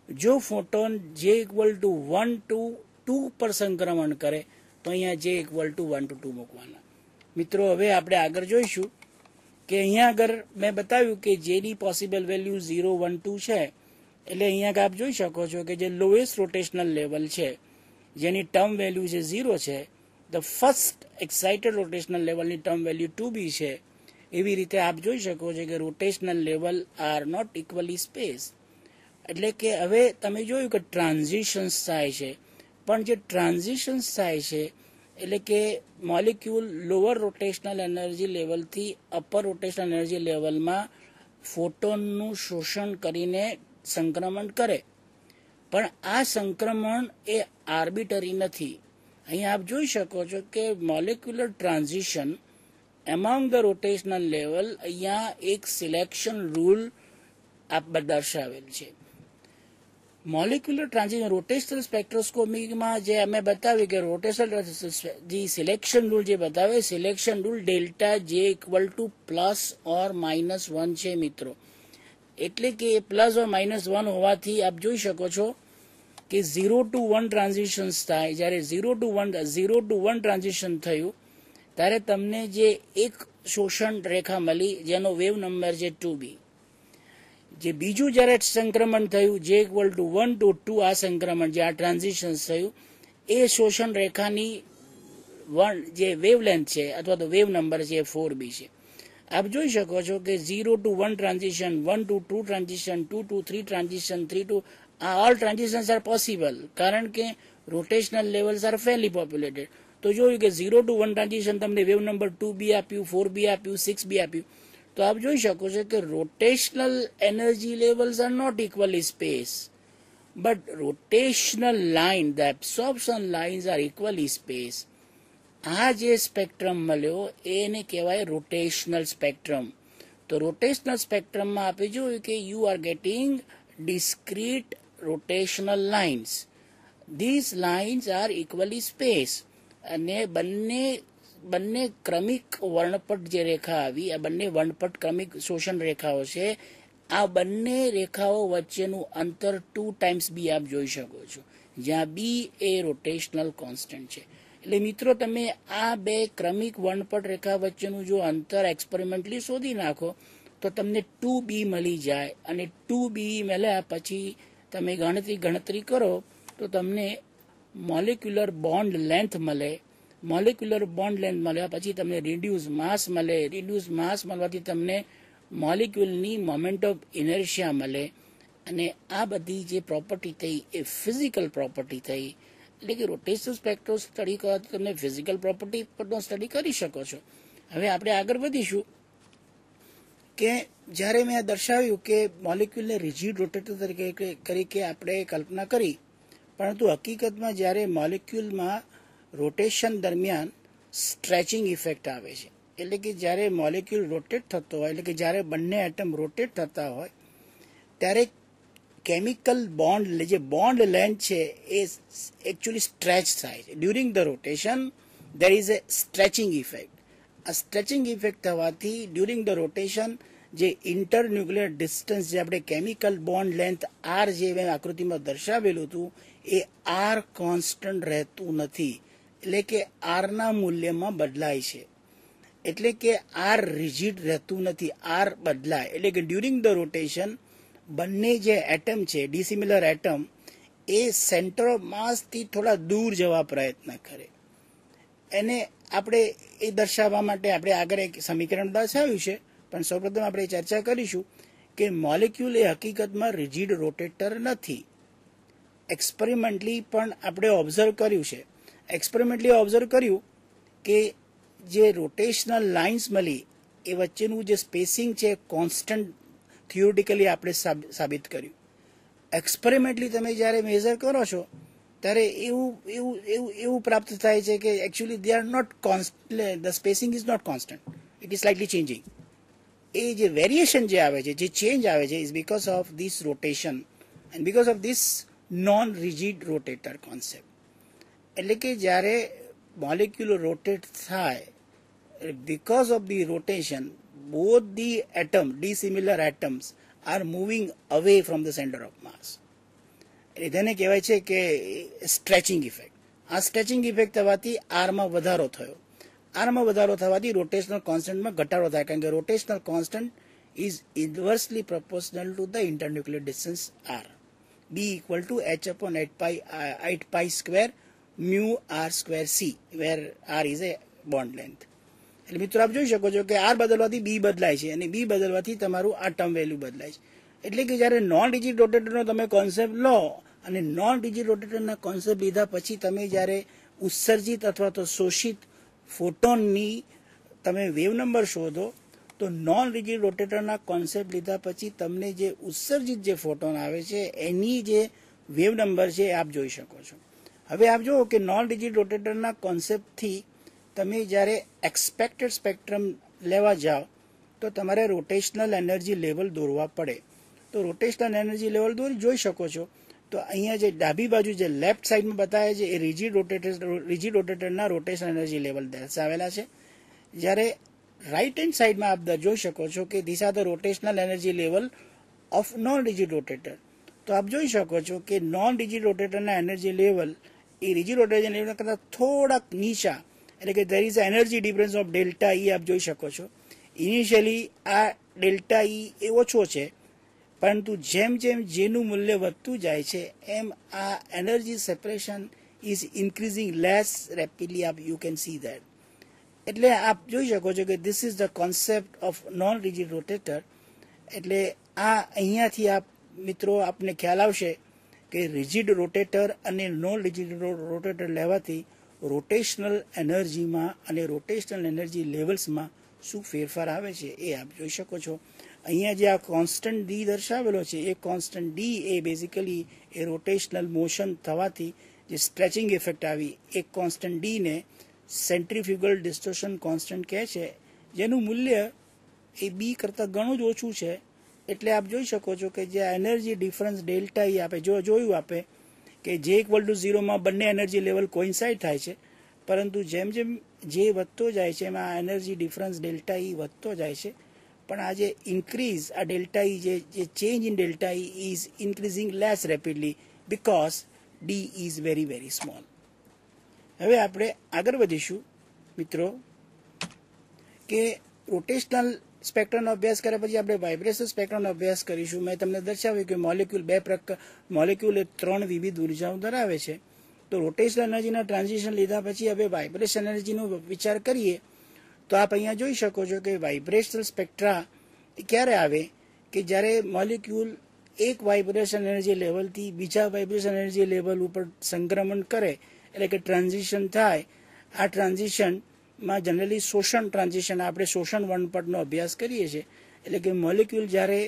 જો ફોટોન જે ઇક્વલ ટુ 1 ટુ 2 પર સંક્રમણ કરે તો અહીંયા જે ઇક્વલ ટુ 1 ટુ 2 મૂકવાના. મિત્રો હવે આપણે આગળ જોઈશું કે અહીંયા આગળ મેં બતાવ્યું કે જેની પોસિબલ વેલ્યુ 0, 1, 2 છે. એટલે અહીંયા આપ જોઈ શકો છો કે જે લોએસ્ટ રોટેશનલ લેવલ છે જેની ટર્મ વેલ્યુ છે 0 છે, ધ ફર્સ્ટ એક્સાઇટેડ રોટેશનલ લેવલની ટર્મ વેલ્યુ 2b છે, એવી રીતે આપ જોઈ શકો છો કે rotational level are not equally space. એટલે કે હવે તમે જોયું કે ટ્રાન્ઝિશન્સ થાય છે, પણ જે ટ્રાન્ઝિશન્સ થાય છે એટલે કે મોલિક્યુલ લોઅર રોટેશનલ એનર્જી લેવલથી અપર રોટેશનલ એનર્જી લેવલમાં ફોટોનનું શોષણ કરીને સંક્રમણ કરે, પણ આ સંક્રમણ એ આર્બિટરી નથી. અહીં આપ જોઈ શકો છો કે molecular transition among the rotational level અહીંયા એક સિલેક્શન રૂલ આપ દર્શાવેલ છે. મોલિક્યુલર ટ્રાન્ઝિશન રોટેશનલ સ્પેક્ટ્રોસ્કોપીમાં જે અમે બતાવ્યું કે રોટેશનલ જે સિલેક્શન રૂલ જે બતાવે, સિલેક્શન રૂલ ડેલ્ટા જે ઇક્વલ ટુ +or-1 છે મિત્રો. એટલે કે +or-1 હોવાથી આપ જોઈ શકો છો કે 0 to 1 ટ્રાન્ઝિશન્સ થાય. જ્યારે 0 to 1 ટ્રાન્ઝિશન થયું ત્યારે તમને જે એક શોષણ રેખા મળી જેનો વેવ નંબર છે 2b. જે બીજું જ્યારે સંક્રમણ થયું જે ઇક્વલ ટુ 1 to 2 આ સંક્રમણ જે આ ટ્રાન્ઝિશન્સ થયું એ શોષણ રેખાની જે વેવલેન્થ છે અથવા તો વેવ નંબર છે 4b છે. આપ જોઈ શકો છો કે 0 to 1 transition, 1 to 2 transition, 2 to 3 transition, 3 to all transitions are possible કારણ કે rotational levels are fairly populated. તો જોયું કે 0 to 1 ટ્રાન્ઝિશન તમને વેવ નંબર 2b આપ્યું, 4b આપ્યું, 6b આપ્યું. તો આપ જોઈ શકો છો કે rotational energy levels are not equally space, but rotational line, the absorption lines are equally space. આ જે સ્પેક્ટ્રમ મળ્યો એને કહેવાય રોટેશનલ સ્પેક્ટ્રમ. તો રોટેશનલ સ્પેક્ટ્રમમાં આપણે જોયું કે you are getting discrete rotational lines. These lines are equally spaced. અને બંને ક્રમિક વર્ણપટ જે રેખા આવી, આ બંને વર્ણપટ ક્રમિક શોષણ રેખાઓ છે, આ બંને રેખાઓ વચ્ચેનું અંતર 2 times b આપ જોઈ શકો છો, જ્યાં b એ રોટેશનલ કોન્સ્ટન્ટ છે. એટલે મિત્રો તમે આ બે ક્રમિક વર્ણપટ રેખા વચ્ચેનું જો અંતર એક્સપેરિમેન્ટલી શોધી નાખો તો તમને 2b મળી જાય, અને 2b મળ્યા પછી તમે ગણતરી કરો તો તમને મોલિક્યુલર બોન્ડ લેન્થ મળે. મોલિક્યુલર બોન્ડ લેન્થ મળ્યા પછી તમને રિડ્યુસ માસ મળે. રિડ્યુસ માસ મળવાથી તમને મોલિક્યુલની મોમેન્ટ ઓફ ઇનર્શિયા મળે. અને આ બધી જે પ્રોપર્ટી થઈ એ ફિઝિકલ પ્રોપર્ટી થઈ. એટલે કે રોટેશનલ સ્પેક્ટ્રો સ્ટડી કરવાથી તમે ફિઝિકલ પ્રોપર્ટી પરનો સ્ટડી કરી શકો છો. હવે આપણે આગળ વધીશું કે જ્યારે મેં દર્શાવ્યું કે મોલિક્યુલને રિજિડ રોટેટર તરીકે આપણે કલ્પના કરી, પરંતુ હકીકતમાં જ્યારે મોલિક્યુલમાં રોટેશન દરમિયાન સ્ટ્રેચિંગ ઇફેક્ટ આવે છે. એટલે કે જ્યારે મોલિક્યુલ રોટેટ થતો હોય, એટલે કે જ્યારે બંને એટમ રોટેટ થતા હોય ત્યારે કેમિકલ બોન્ડ જે બોન્ડ લેન્થ છે એ એકચ્યુઅલી સ્ટ્રેચ થાય છે. During the rotation there is A stretching effect. આ સ્ટ્રેચિંગ ઇફેક્ટ થવાથી ડ્યુરિંગ ધ રોટેશન જે ઇન્ટરન્યુક્લિયર ડિસ્ટન્સ જે આપણે કેમિકલ બોન્ડ લેન્થ આર જે મેં આકૃતિમાં દર્શાવેલું હતું એ આર કોન્સ્ટન્ટ રહેતું નથી. એટલે કે આરના મૂલ્યમાં બદલાય છે. એટલે કે આર રિજિડ રહેતું નથી, આર બદલાય. એટલે કે ડ્યુરિંગ ધ રોટેશન બંને જે એટમ છે ડિસિમિલર એટમ એ સેન્ટર ઓફ માસથી થોડા દૂર જવા પ્રયત્ન કરે. એને આપણે એ દર્શાવવા માટે આપણે આગળ એક સમીકરણ દર્શાવ્યું છે, પણ સૌપ્રથમ આપણે ચર્ચા કરીશું કે મોલિક્યુલ એ હકીકતમાં રિજિડ રોટેટર નથી. એક્સપેરિમેન્ટલી પણ આપણે ઓબ્ઝર્વ કર્યું છે. એક્સપેરિમેન્ટલી ઓબ્ઝર્વ કર્યું કે જે રોટેશનલ લાઇન્સ મળી એ વચ્ચેનું જે સ્પેસિંગ છે કોન્સ્ટન્ટ થિયોરિટિકલી આપણે સાબિત કર્યું. એક્સપેરિમેન્ટલી તમે જ્યારે મેઝર કરો છો ત્યારે એવું પ્રાપ્ત થાય છે કે actually they are not constant, the spacing is not constant, it is slightly changing. એ જે વેરિએશન જે આવે છે, જે ચેન્જ આવે છે is because of this rotation and because of this non rigid rotator concept. એટલે કે જ્યારે મોલિક્યુલ રોટેટ થાય, because of the rotation both the dissimilar atoms are moving away from the center of mass. તેને કહેવાય છે કે stretching effect. આ stretching effect થવાથી આરમાં વધારો થયો. આરમાં વધારો થવાથી રોટેશનલ કોન્સ્ટન્ટમાં ઘટાડો થાય, કારણ કે rotational constant is inversely proportional to the internuclear distance r. B equal to h/8 pi square mu r square c, where r is a bond length. એટલે મિત્રો આપ જોઈ શકો છો કે આર બદલવાથી બી બદલાય છે અને બી બદલવાથી તમારું આ ટર્મ વેલ્યુ બદલાય છે. એટલે કે જ્યારે નોન રિજિડ રોટેટરનો તમે કોન્સેપ્ટ લો અને નોન રિજિડ રોટેટરના કોન્સેપ્ટ લીધા પછી તમે જ્યારે ઉત્સર્જિત અથવા તો શોષિત ફોટોનની તમે વેવ નંબર શોધો તો નોન રિજિડ રોટેટરના કોન્સેપ્ટ લીધા પછી તમને જે ઉત્સર્જિત જે ફોટોન આવે છે એની જે વેવ નંબર છે એ આપ જોઈ શકો છો. હવે આપ જુઓ કે નોન રિજિડ રોટેટરના કોન્સેપ્ટથી તમે જ્યારે એક્સપેક્ટેડ સ્પેક્ટ્રમ લેવા જાઓ તો તમારે રોટેશનલ એનર્જી લેવલ દોરવા પડે. તો રોટેશનલ એનર્જી લેવલ જોઈ શકો છો. તો અહીંયા જે ડાબી બાજુ જે લેફ્ટ સાઈડમાં બતાવે છે એ રિજિડ રોટેટરના રોટેશનલ એનર્જી લેવલ દર્શાવેલા છે. જ્યારે રાઈટ હેન્ડ સાઈડમાં આપ જોઈ શકો છો કે this are the rotational energy level of non rigid rotator. તો આપ જોઈ શકો છો કે નોન રિજિડ રોટેટરના એનર્જી લેવલ એ રિજિડ રોટેશન લેવલ કરતાં થોડાક નીચા, એટલે કે there is a energy difference of delta E આપ જોઈ શકો છો. ઇનિશિયલી આ ડેલ્ટા ઈ એ ઓછો છે, પરંતુ જેમ જેમ જેનું મૂલ્ય વધતું જાય છે એમ આ energy separation is increasing less rapidly. આપ યુ કેન સી ધેટ. એટલે આપ જોઈ શકો છો કે this is the concept of non rigid rotator. એટલે આ અહીંયાથી આપ મિત્રો આપને ખ્યાલ આવશે કે રિજિડ રોટેટર અને નોન રિજિડ રોટેટર લેવાથી રોટેશનલ એનર્જીમાં અને રોટેશનલ એનર્જી લેવલ્સમાં શું ફેરફાર આવે છે એ આપ જોઈ શકો છો. અહીંયા જે આ કોન્સ્ટન્ટ ડી દર્શાવેલો છે એ કોન્સ્ટન્ટ ડી એ બેઝિકલી એ રોટેશનલ મોશન થવાથી જે સ્ટ્રેચિંગ ઇફેક્ટ આવી એ કોન્સ્ટન્ટ ડીને સેન્ટ્રીફ્યુગલ ડિસ્ટોર્શન કોન્સ્ટન્ટ કહે છે, જેનું મૂલ્ય એ બી કરતાં ઘણું જ ઓછું છે. એટલે આપ જોઈ શકો છો કે જે એનર્જી ડિફરન્સ ડેલ્ટા ઈ આપે જોયું આપે કે જે ઇક્વલ ટુ ઝીરોમાં બંને એનર્જી લેવલ કોઇન્સાઇડ થાય છે, પરંતુ જેમ જેમ જે વધતો જાય છે એમાં એનર્જી ડિફરન્સ ડેલ્ટા ઈ વધતો જાય છે. પણ આ જે ઇન્ક્રીઝ આ ડેલ્ટા ઈ જે change in delta E is increasing less rapidly because D is very very small. હવે આપણે આગળ વધીશું મિત્રો કે રોટેશનલ સ્પેક્ટ્રમનો અભ્યાસ કર્યા પછી આપણે વાઇબ્રેશન સ્પેક્ટ્રમનો અભ્યાસ કરીશું. મેં તમને દર્શાવ્યું કે મોલેક્યુલ એ 3 વિવિધ ઉર્જાઓ ધરાવે છે. તો રોટેશનલ એનર્જીના ટ્રાન્ઝિશન લીધા પછી હવે વાઇબ્રેશન એનર્જીનો વિચાર કરીએ તો આપ અહીંયા જોઈ શકો છો કે વાઇબ્રેશનલ સ્પેક્ટ્રા ક્યારે આવે કે જ્યારે મોલેક્યુલ એક વાઇબ્રેશન એનર્જી લેવલથી બીજા વાઇબ્રેશન એનર્જી લેવલ ઉપર સંક્રમણ કરે, એટલે કે ટ્રાન્ઝિશન થાય. આ ટ્રાન્ઝિશનમાં જનરલી શોષણ ટ્રાન્ઝિશન આપણે શોષણ વનપટનો અભ્યાસ કરીએ છીએ. એટલે કે મોલેક્યુલ જ્યારે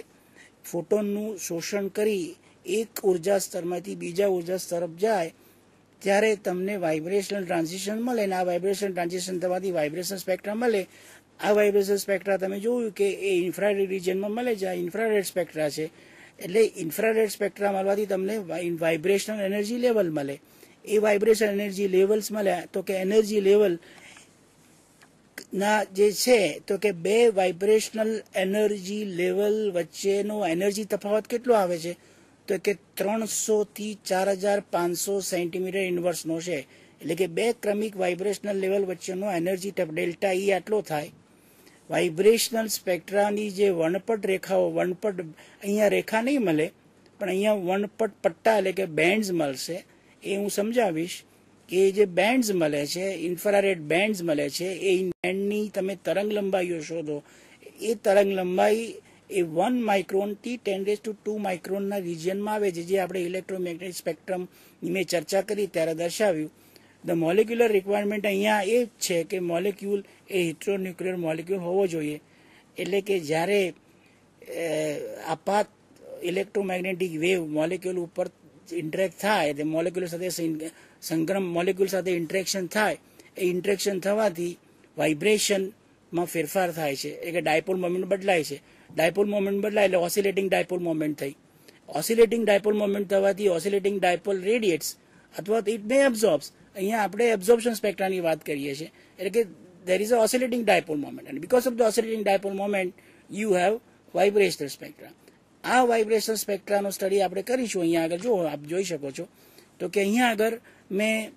ફોટોનનું શોષણ કરી એક ઉર્જા સ્તરમાંથી બીજા ઉર્જા સ્તર તરફ જાય ત્યારે તમને વાઇબ્રેશનલ ટ્રાન્ઝિશન મળે અને આ વાઇબ્રેશન ટ્રાન્ઝિશન થવાથી વાઇબ્રેશન સ્પેક્ટ્રા મળે. આ વાઇબ્રેશન સ્પેક્ટ્રા તમે જોયું કે એ ઇન્ફ્રારેડ રિજનમાં મળે છે. આ ઇન્ફ્રારેડ સ્પેક્ટ્રા છે. એટલે ઇન્ફ્રારેડ સ્પેક્ટ્રા મળવાથી તમને વાઇબ્રેશનલ એનર્જી લેવલ મળે. એ વાઇબ્રેશન એનર્જી લેવલ્સ મળ્યા તો કે એનર્જી લેવલ ના જે છે તો કે બે વાઇબ્રેશનલ એનર્જી લેવલ વચ્ચેનો એનર્જી તફાવત કેટલો આવે છે તો કે 300 થી 4500 સેન્ટીમીટર ઇન્વર્સનો છે. એટલે કે બે ક્રમિક વાઇબ્રેશનલ લેવલ વચ્ચેનો એનર્જી ડેલ્ટા ઈ આટલો થાય. વાઇબ્રેશનલ સ્પેક્ટ્રાની જે વણપટ રેખાઓ અહીંયા રેખા નહીં મળે પણ અહીંયા વણપટ પટ્ટા એટલે કે બેન્ડ્સ મળશે. એ હું સમજાવીશ કે જે બેન્ડ્સ મળે છે ઇન્ફ્રારેડ બેન્ડ્સ મળે છે એ બેન્ડની તમે તરંગ લંબાઈઓ શોધો. એ તરંગ લંબાઈ એ 1 માઇક્રોનથી 10⁻² માઇક્રોનના રિજિયનમાં આવે છે, જે આપણે ઇલેક્ટ્રોમેગ્નેટિક સ્પેક્ટ્રમની મેં ચર્ચા કરી ત્યારે દર્શાવ્યું. ધ મોલેક્યુલર રિક્વાયરમેન્ટ અહીંયા એ જ છે કે મોલેક્યુલ એ હિટ્રોન્યુક્લિયર મોલેક્યુલ હોવો જોઈએ. એટલે કે જ્યારે આપાત ઇલેક્ટ્રોમેગ્નેટિક વેવ મોલેક્યુલ ઉપર ઇન્ટરેક્ટ થાય તે મોલેક્યુલ સાથે મોલેક્યુલ સાથે ઇન્ટરેક્શન થાય, એ ઇન્ટરેક્શન થવાથી વાઇબ્રેશનમાં ફેરફાર થાય છે. એટલે કે ડાયપોલ મોમેન્ટ બદલાય છે. ડાયપોલ મોમેન્ટ બદલાય એટલે ઓસિલેટિંગ ડાયપોલ મોમેન્ટ થઈ. ઓસિલેટિંગ ડાયપોલ મોમેન્ટ થવાથી ઓસિલેટિંગ ડાયપોલ રેડિએટ્સ અથવા ઇટ મે એબ્ઝોર્બ્સ. અહીંયા આપણે એબ્ઝોર્પ્શન સ્પેક્ટ્રાની વાત કરીએ છીએ. એટલે કે there is a oscillating dipole moment and because of the oscillating dipole moment you have vibrational spectra. આ વાઇબ્રેશન સ્પેક્ટ્રાનો સ્ટડી આપણે કરીશું. અહીંયા આગળ જો આપ જોઈ શકો છો તો કે અહીંયા આગળ મેં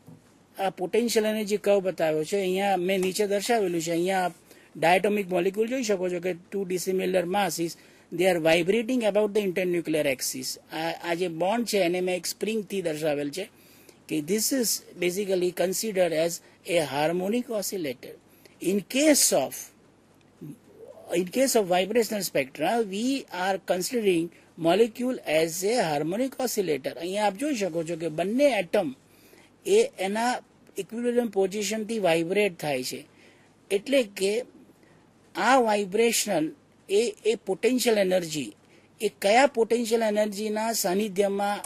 આ પોટેન્શિયલ એનર્જી કર્વ બતાવ્યો છે. અહીંયા મેં નીચે દર્શાવેલું છે. અહીંયા આપ ડાયટોમિક મોલિક્યુલ જોઈ શકો છો કે 2 dissimilar masses they are vibrating about the internuclear axis. આ જે બોન્ડ છે એને મેં એક સ્પ્રિંગથી દર્શાવેલ છે કે this is basically considered as a harmonic oscillator. In case of vibrational spectra, we are considering molecule as a harmonic oscillator. અહીંયા આપ જોઈ શકો છો કે બંને એટમ એ એના ઇક્વિલિબ્રિયમ પોઝિશનથી વાઇબ્રેટ થાય છે. એટલે કે આ વાઇબ્રેશન એ પોટેન્શિયલ એનર્જી, એ કયા પોટેન્શિયલ એનર્જીના સાનિધ્યમાં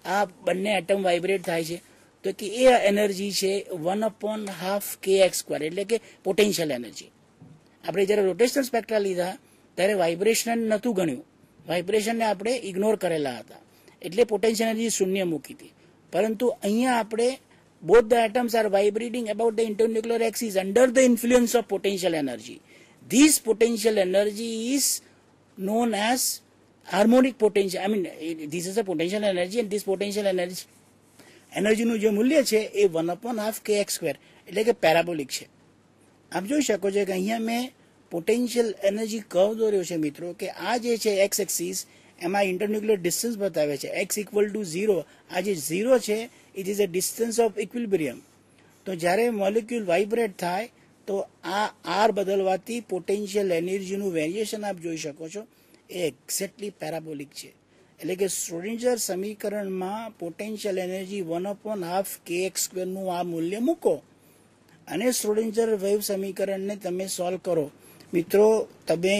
આ બંને એટમ વાઇબ્રેટ થાય છે? તો કે એ એનર્જી છે 1/2 kx², એટલે કે પોટેન્શિયલ એનર્જી. આપણે જ્યારે રોટેશનલ સ્પેક્ટ્રા લીધા ત્યારે વાઇબ્રેશન નહોતું ગણ્યું, વાઇબ્રેશનને આપણે ઇગ્નોર કરેલા હતા, એટલે પોટેન્શિયલ એનર્જી શૂન્ય મૂકી હતી. પરંતુ અહીંયા આપણે both the atoms are vibrating about the internuclear axis under the influence of potential energy. This potential energy is known as harmonic potential. I mean, this is a potential energy, and this potential energy નું જે મૂલ્ય છે એ 1/2 kx², એટલે કે parabolic છે. આપ જોઈ શકો છો કે અહીંયા મેં પોટેન્શિયલ એનર્જી કર્વ દોર્યો છે મિત્રો, કે આ જે છે એક્સ એક્સિસ એમાં ઇન્ટરન્યુક્લિયર ડિસ્ટન્સ બતાવે છે x=0. આ જે 0 છે it is a distance of equilibrium. તો જ્યારે મોલિક્યુલ વાઇબ્રેટ થાય તો આ આર બદલવાથી પોટેન્શિયલ એનર્જીનું વેરિએશન આપ જોઈ શકો છો એ એક્ઝેક્ટલી પેરાબોલિક છે. એટલે કે શ્રોડિંજર સમીકરણમાં પોટેન્શિયલ એનર્જી 1/2 kx² નું આ મૂલ્ય મૂકો અને શ્રોડિંજર વેવ સમીકરણને તમે સોલ્વ કરો. મિત્રો, તમે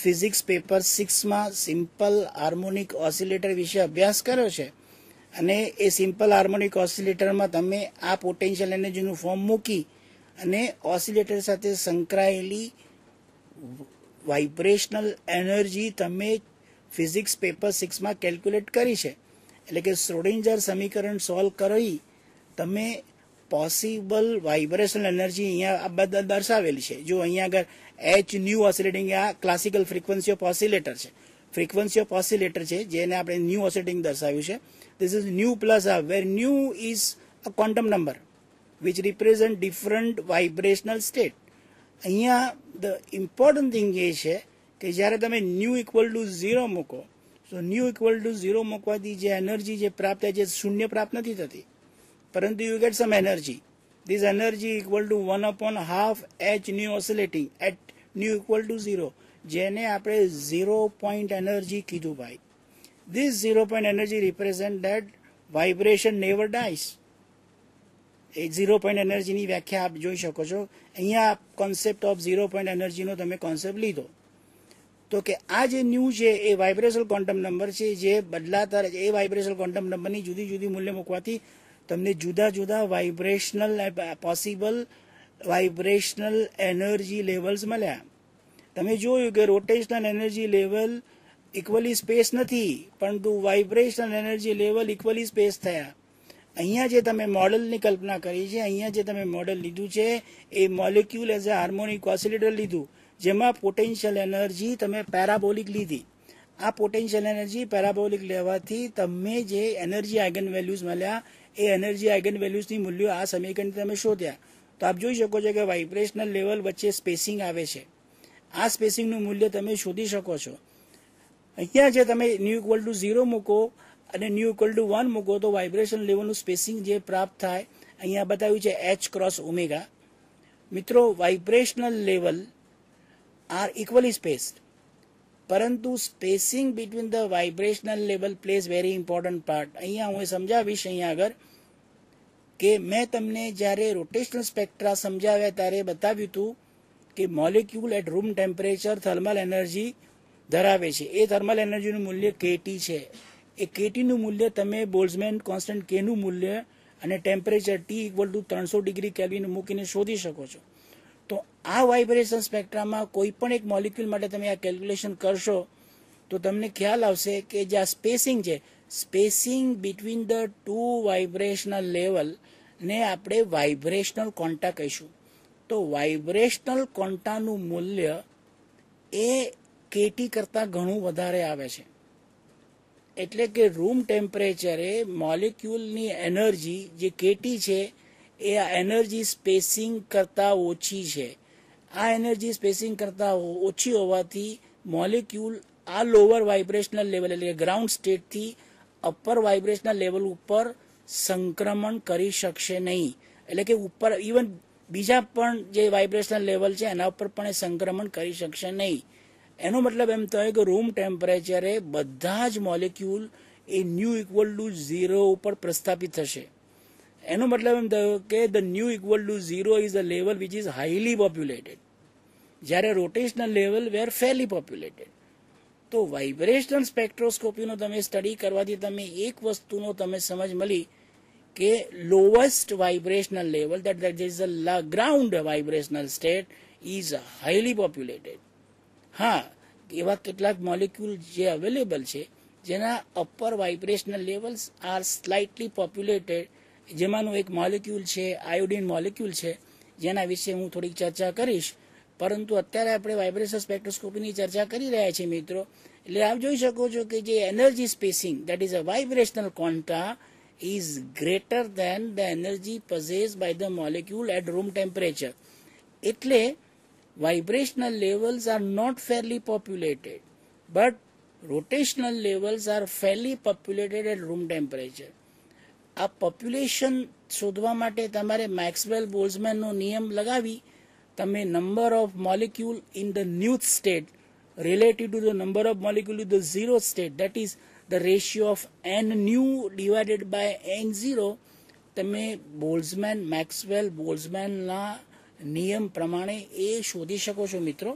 ફિઝિક્સ પેપર 6માં સિમ્પલ હાર્મોનિક ઓસિલેટર વિશે અભ્યાસ કર્યો છે, અને એ સિમ્પલ હાર્મોનિક ઓસિલેટરમાં તમે આ પોટેન્શિયલ એનર્જીનું ફોર્મ મૂકી અને ઓસિલેટર સાથે સંકળાયેલી વાઇબ્રેશનલ એનર્જી તમે ફિઝિક્સ પેપર 6માં કેલ્ક્યુલેટ કરી છે. એટલે કે શ્રોડિંજર સમીકરણ સોલ્વ કરી તમે પોસિબલ વાઇબ્રેશનલ એનર્જી અહીંયા આ બધા દર્શાવેલી છે. જો અહીંયા આગળ એચ ન્યૂ ઓસિલેટિંગ, આ ક્લાસિકલ ફ્રીક્વન્સી ઓફ ઓસિલેટર છે, ફ્રીક્વન્સી ઓફ ઓસિલેટર છે, જેને આપણે ન્યૂ ઓસિલેટિંગ દર્શાવ્યું છે. This is nu plus r, where nu is a quantum number which represent different vibrational state. અહીંયા the important thing એ છે કે જ્યારે તમે nu =0 મૂકો, તો nu =0 મૂકવાથી જે એનર્જી જે પ્રાપ્ત થાય છે શૂન્ય પ્રાપ્ત નથી થતી, પરંતુ you get some energy. This energy =1/2 h nu oscillating at nu =0, જેને આપણે 0 point energy કીધું ભાઈ. This 0 point energy represent that vibration never dies. A 0 point energy ની વ્યાખ્યા આપ જોઈ શકો છો. અહીંયા કોન્સેપ્ટ ઓફ 0 point energy નો તમે કોન્સેપ્ટ લીધો. તો કે આ જે ન્યૂ છે એ વાઇબ્રેશનલ ક્વોન્ટમ નંબર છે જે બદલાતા રહે છે. એ વાઇબ્રેશનલ ક્વોન્ટમ નંબરની જુદી જુદી મૂલ્ય મૂકવાથી તમને જુદા જુદા વાઇબ્રેશનલ પોસિબલ વાઇબ્રેશનલ એનર્જી લેવલ્સ મળ્યા. તમે જોયું કે rotational energy level equally space નથી, પરંતુ વાઇબ્રેશનલ એનર્જી લેવલ ઇક્વલી સ્પેસ થયા. અહીંયા જે તમે મોડલની કલ્પના કરી છે, અહીંયા જે તમે મોડલ લીધું છે એ molecule as a harmonic oscillator લીધું, જેમાં પોટેન્શિયલ એનર્જી તમે પેરાબોલિક લીધી. આ પોટેન્શિયલ એનર્જી પેરાબોલિક લેવાથી તમે જે એનર્જી આઇગન વેલ્યુઝ મળ્યા એ એનર્જી આઇગન વેલ્યુઝની મૂલ્યો આ સમીકરણ તમે શોધ્યા. તો આપ જોઈ શકો છો કે વાઇબ્રેશનલ લેવલ વચ્ચે સ્પેસિંગ આવે છે. આ સ્પેસિંગનું મૂલ્ય તમે શોધી શકો છો. અહીંયા જે તમે nu =0 મૂકો અને nu =1 મૂકો તો વાઇબ્રેશન લેવલનું સ્પેસિંગ જે પ્રાપ્ત થાય અહીંયા બતાવ્યું છે h×ω. મિત્રો, vibrational level are equally spaced, પરંતુ spacing between the vibrational level plays very important part. અહીંયા હું સમજાવીશ અહીંયા આગળ કે મેં તમને જ્યારે રોટેશનલ સ્પેક્ટ્રા સમજાવ્યા ત્યારે બતાવ્યું હતું કે molecule at room temperature thermal energy ધરાવે છે. એ થર્મલ એનર્જીનું મૂલ્ય KT છે. એ KTનું મૂલ્ય તમે બોલ્ટ્ઝમેન કોન્સ્ટન્ટ Kનું મૂલ્ય અને ટેમ્પરેચર T = 300 ડિગ્રી કેલ્વિન મૂકીને શોધી શકો છો. તો આ વાઇબ્રેશન સ્પેક્ટ્રામાં કોઈ પણ એક મોલિક્યુલ માટે તમે આ કેલ્ક્યુલેશન કરશો તો તમને ખ્યાલ આવશે કે જે આ સ્પેસિંગ છે, spacing between the two vibrational level ને આપણે વાઇબ્રેશનલ ક્વોન્ટા કહીશું. તો વાઇબ્રેશનલ ક્વોન્ટાનું મૂલ્ય એ KT કરતાં ઘણું વધારે આવે છે. એટલે કે રૂમ ટેમ્પરેચરે મોલિક્યુલની એનર્જી જે KT છે એ આ એનર્જી સ્પેસિંગ કરતાં ઓછી છે. આ એનર્જી સ્પેસિંગ કરતાં ઓછી હોવાથી મોલિક્યુલ આ લોઅર વાઇબ્રેશનલ લેવલ એટલે કે ગ્રાઉન્ડ સ્ટેટથી અપર વાઇબ્રેશનલ લેવલ ઉપર સંક્રમણ કરી શકશે નહીં. એટલે કે ઉપર ઇવન બીજા પણ જે વાઇબ્રેશનલ લેવલ છે એના ઉપર પણ એ સંક્રમણ કરી શકશે નહીં. એનો મતલબ એમ થયો કે રૂમ ટેમ્પરેચરે બધા જ molecule A new equal to 0 ઉપર પ્રસ્થાપિત થશે. એનો મતલબ એમ થયો કે the new equal to 0 is a level which is highly populated, જ્યારે રોટેશનલ લેવલ વેર ફેરલી પોપ્યુલેટેડ. તો વાઇબ્રેશનલ સ્પેક્ટ્રોસ્કોપીનો તમે સ્ટડી કરવાથી તમે એક વસ્તુનો તમે સમજ મળી કે lowest vibrational level that is the ground vibrational state is highly populated. હા, એવા કેટલાક મોલિક્યુલ જે અવેલેબલ છે જેના upper vibrational levels are slightly populated. જેમાંનું એક મોલિક્યુલ છે આયોડિન મોલિક્યુલ છે, જેના વિશે હું થોડીક ચર્ચા કરીશ. પરંતુ અત્યારે આપણે વાઇબ્રેશન સ્પેક્ટ્રોસ્કોપીની ચર્ચા કરી રહ્યા છીએ મિત્રો. એટલે આપ જોઈ શકો છો કે જે energy spacing that is a vibrational quanta is greater than the energy possessed by the molecule at room temperature. એટલે vibrational levels are not fairly populated, but rotational levels are fairly populated at room temperature. આ population શોધવા માટે તમારે Maxwell બોલ્ઝમેનનો નિયમ લગાવી તમે number of molecule in the ન્યૂથ state relative to the number of molecule in the zero state, that is the ratio of n new divided by n0, તમે બોલ્ઝમેન મેક્સવેલ બોલ્ઝમેનના નિયમ પ્રમાણે એ શોધી શકો છો મિત્રો.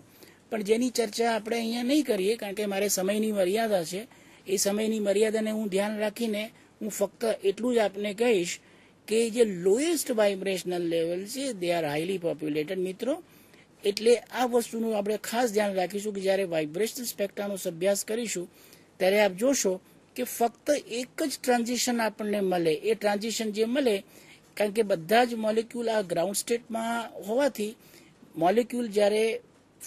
પણ જેની ચર્ચા આપણે અહીંયા નહીં કરીએ કારણ કે મારે સમયની મર્યાદા છે. એ સમયની મર્યાદાને હું ધ્યાન રાખીને હું ફક્ત એટલું જ આપને કહીશ કે જે લોએસ્ટ વાઇબ્રેશનલ લેવલ છે દે આર હાઈલી પોપ્યુલેટેડ મિત્રો. એટલે આ વસ્તુનું આપણે ખાસ ધ્યાન રાખીશું કે જ્યારે વાઇબ્રેશનલ સ્પેક્ટ્રાનો અભ્યાસ કરીશું ત્યારે આપ જોશો કે ફક્ત એક જ ટ્રાન્ઝિશન આપણને મળે. એ ટ્રાન્ઝિશન જે મળે કારણ કે બધા જ મોલિક્યુલ આ ગ્રાઉન્ડ સ્ટેટમાં હોવાથી મોલિક્યુલ જ્યારે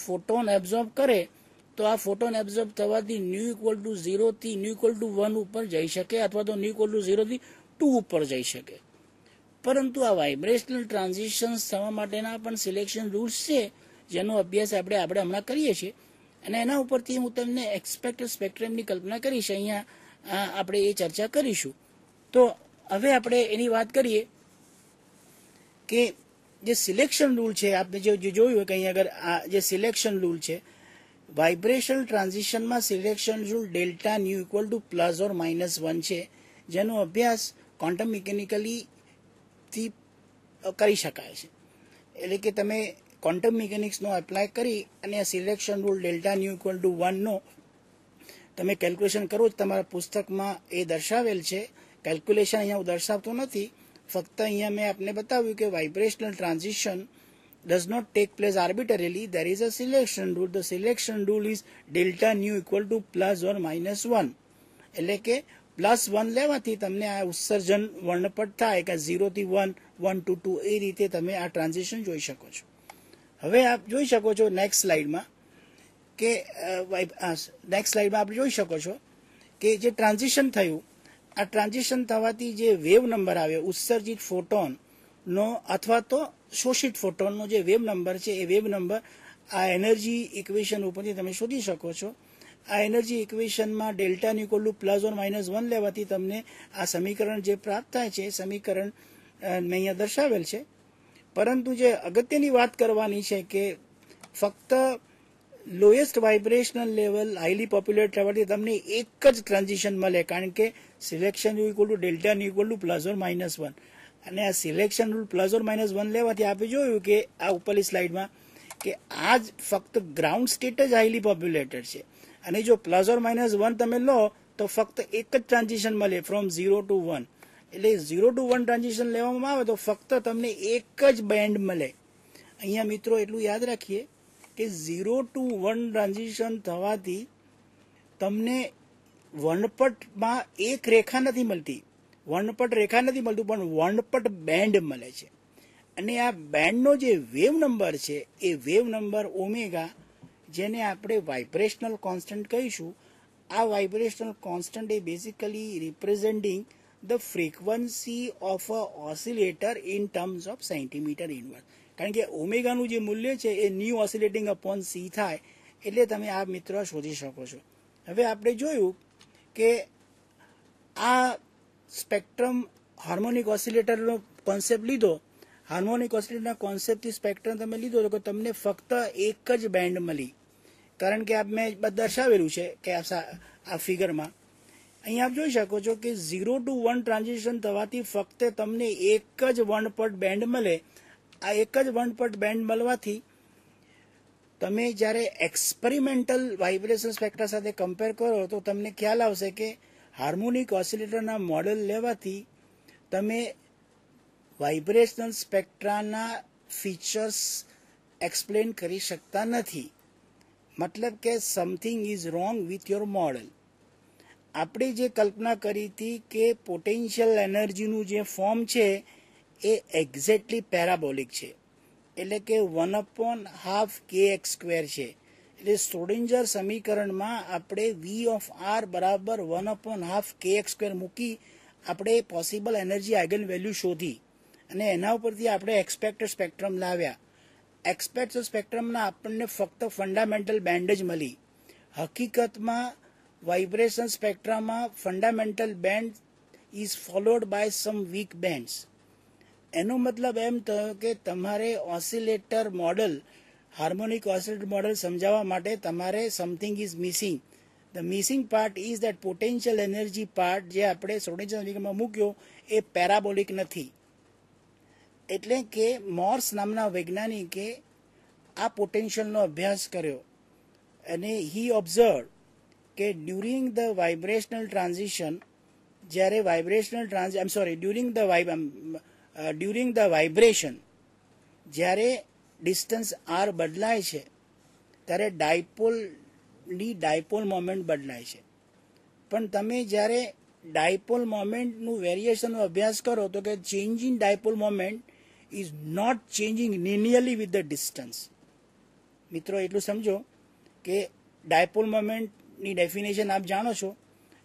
ફોટોન એબ્ઝોર્બ કરે તો આ ફોટોન એબ્ઝોર્બ થવાથી ન્યુ ઇક્વલ ટુ 0 થી ન્યુ ઇક્વલ ટુ 1 ઉપર જઈ શકે અથવા તો ન્યુ ઇક્વલ ટુ 0 થી 2 ઉપર જઈ શકે. પરંતુ આ વાઇબ્રેશનલ ટ્રાન્ઝિશન્સ થવા માટેના પણ સિલેક્શન રૂલ્સ છે જેનો અભ્યાસ આપણે હમણાં કરીએ છીએ અને એના ઉપરથી હું તમને એક્સપેક્ટેડ સ્પેક્ટ્રમની કલ્પના કરીશ. અહીંયા આપણે એ ચર્ચા કરીશું. તો હવે આપણે એની વાત કરીએ કે જે સિલેક્શન રૂલ છે આપણે જે જોયું કે અહીંયા આગળ આ જે સિલેક્શન રૂલ છે વાઇબ્રેશનલ ટ્રાન્ઝિશનમાં selection rule delta nu equal to +or-1 છે, જેનો અભ્યાસ ક્વોન્ટમ મિકેનિકલીથી કરી શકાય છે. એટલે કે તમે ક્વોન્ટમ મિકેનિક્સનો એપ્લાય કરી અને આ selection rule delta nu equal to 1નો તમે કેલ્ક્યુલેશન કરો. તમારા પુસ્તકમાં એ દર્શાવેલ છે. કેલ્ક્યુલેશન અહીંયા હું દર્શાવતો નથી, ફક્ત અહીંયા મેં આપને બતાવ્યું કે વાઇબ્રેશનલ transition does not take place arbitrarily. There is a selection rule. The selection rule is delta nu equal to +or-1. એટલે કે +1 લેવાથી તમને આ ઉત્સર્જન વર્ણપટ થાય કે 0 થી 1, 1 to 2 એ રીતે તમે આ ટ્રાન્ઝિશન જોઈ શકો છો. હવે આપ જોઈ શકો છો નેક્સ્ટ સ્લાઇડમાં કે આપણે જોઈ શકો છો કે જે ટ્રાન્ઝિશન થયું આ ટ્રાન્ઝિશન થવાથી જે વેવ નંબર આવ્યો ઉત્સર્જિત ફોટોનનો અથવા તો શોષિત ફોટોનનો જે વેવ નંબર છે એ વેવ નંબર આ એનર્જી ઇક્વેશન ઉપરથી તમે શોધી શકો છો. આ એનર્જી ઇક્વેશનમાં ડેલ્ટા ઇક્વલ ટુ +or-1 લેવાથી તમને આ સમીકરણ જે પ્રાપ્ત થાય છે એ સમીકરણ મેં અહીંયા દર્શાવેલ છે. પરંતુ જે અગત્યની વાત કરવાની છે કે ફક્ત લોએસ્ટ વાઇબ્રેશનલ લેવલ હાઈલી પોપ્યુલેટ થવાથી તમને એક જ ટ્રાન્ઝિશન મળે કારણ કે selection equal to delta equal to +or-1 અને આ સિલેક્શન રૂલ +or-1 લેવાથી આપણે જોયું કે આ ઉપરની સ્લાઇડમાં કે આ જ ફક્ત ગ્રાઉન્ડ સ્ટેટ જ હાઈલી પોપ્યુલેટેડ છે અને જો +or-1 તમે લો તો ફક્ત એક જ ટ્રાન્ઝિશન મળે ફ્રોમ 0 to 1. એટલે 0 to 1 ટ્રાન્ઝિશન લેવામાં આવે તો ફક્ત તમને એક જ બેન્ડ મળે. અહીંયા મિત્રો એટલું યાદ રાખીએ કે 0 to 1 ટ્રાન્ઝિશન થવાથી તમને વર્ણપટમાં એક રેખા નથી મળતી, વર્ણપટ રેખા નથી મળતું પણ વર્ણપટ બેન્ડ મળે છે. અને આ બેન્ડનો જે વેવ નંબર છે એ વેવ નંબર ઓમેગા જેને આપણે વાઇબ્રેશનલ કોન્સ્ટન્ટ કહીશું. આ વાઇબ્રેશનલ કોન્સ્ટન્ટ એ basically representing the frequency of a oscillator in terms of centimetre inverse. કારણ કે ઓમેગાનું જે મૂલ્ય છે એ ન્યૂ ઓસિલેટિંગ અપોન સી થાય એટલે તમે આ મિત્રો શોધી શકો છો. હવે આપણે જોયું કે આ સ્પેક્ટ્રમ હાર્મોનિક ઓસિલેટરનો કોન્સેપ્ટ લીધો. હાર્મોનિક ઓસિલેટરના કોન્સેપ્ટથી સ્પેક્ટ્રમ તમે લીધો તો કે તમને ફક્ત એક જ બેન્ડ મળી, કારણ કે મેં દર્શાવેલું છે કે આ ફિગરમાં અહીં આપ જોઈ શકો છો કે 0 to 1 ટ્રાન્ઝિશન થવાથી ફક્ત તમને એક જ વર્ણપટ બેન્ડ મળે. આ એક જ વર્ણપટ બેન્ડ મળવાથી તમે જ્યારે એક્સપેરિમેન્ટલ વાઇબ્રેશન સ્પેક્ટ્રા સાથે કમ્પેર કરો તો તમને ખ્યાલ આવશે કે હાર્મોનિક ઓસિલેટરના મોડેલ લેવાથી તમે વાઇબ્રેશનલ સ્પેક્ટ્રાના ફીચર્સ એક્સપ્લેન કરી શકતા નથી. મતલબ કે something is wrong with your model. આપણે જે કલ્પના કરી હતી કે પોટેન્શિયલ એનર્જીનું જે ફોર્મ છે એ એક્ઝેક્ટલી પેરાબોલિક છે, એટલે કે 1/2kx² છે. એટલે સ્ક્રોડિંજર સમીકરણમાં આપણે V બરાબર 1/2kx² મૂકી આપણે પોસિબલ એનર્જી આઇગન વેલ્યુ શોધી અને એના ઉપરથી આપણે એક્સપેક્ટેડ સ્પેક્ટ્રમ લાવ્યા. એક્સપેક્ટેડ સ્પેક્ટ્રમના આપણને ફક્ત ફંડામેન્ટલ બેન્ડ જ મળી. હકીકતમાં વાઇબ્રેશન સ્પેક્ટ્રામાં fundamental band is followed by some weak bands. એનો મતલબ એમ થયો કે તમારે oscillator model, harmonic oscillator model સમજાવવા માટે તમારે something is missing. The missing part is that potential energy part જે આપણે સ્ક્રોડિંજર સમીકરણમાં મૂક્યો એ પેરાબોલિક નથી. એટલે કે મોર્સ નામના વૈજ્ઞાનિકે આ પોટેન્શિયલનો અભ્યાસ કર્યો અને હી ઓબ્ઝર્વ કે ડ્યુરિંગ ધ વાઇબ્રેશનલ ટ્રાન્ઝિશન, જ્યારે ડ્યુરિંગ ધ વાઇબ્રેશન જ્યારે ડિસ્ટન્સ r બદલાય છે ત્યારે ડાયપોલ મોમેન્ટ બદલાય છે. પણ તમે જ્યારે ડાયપોલ મોમેન્ટનું વેરિએશનનો અભ્યાસ કરો તો કે change in dipole moment is not changing linearly with the distance. મિત્રો એટલું સમજો કે ડાયપોલ મોમેન્ટની ડેફિનેશન આપ જાણો છો.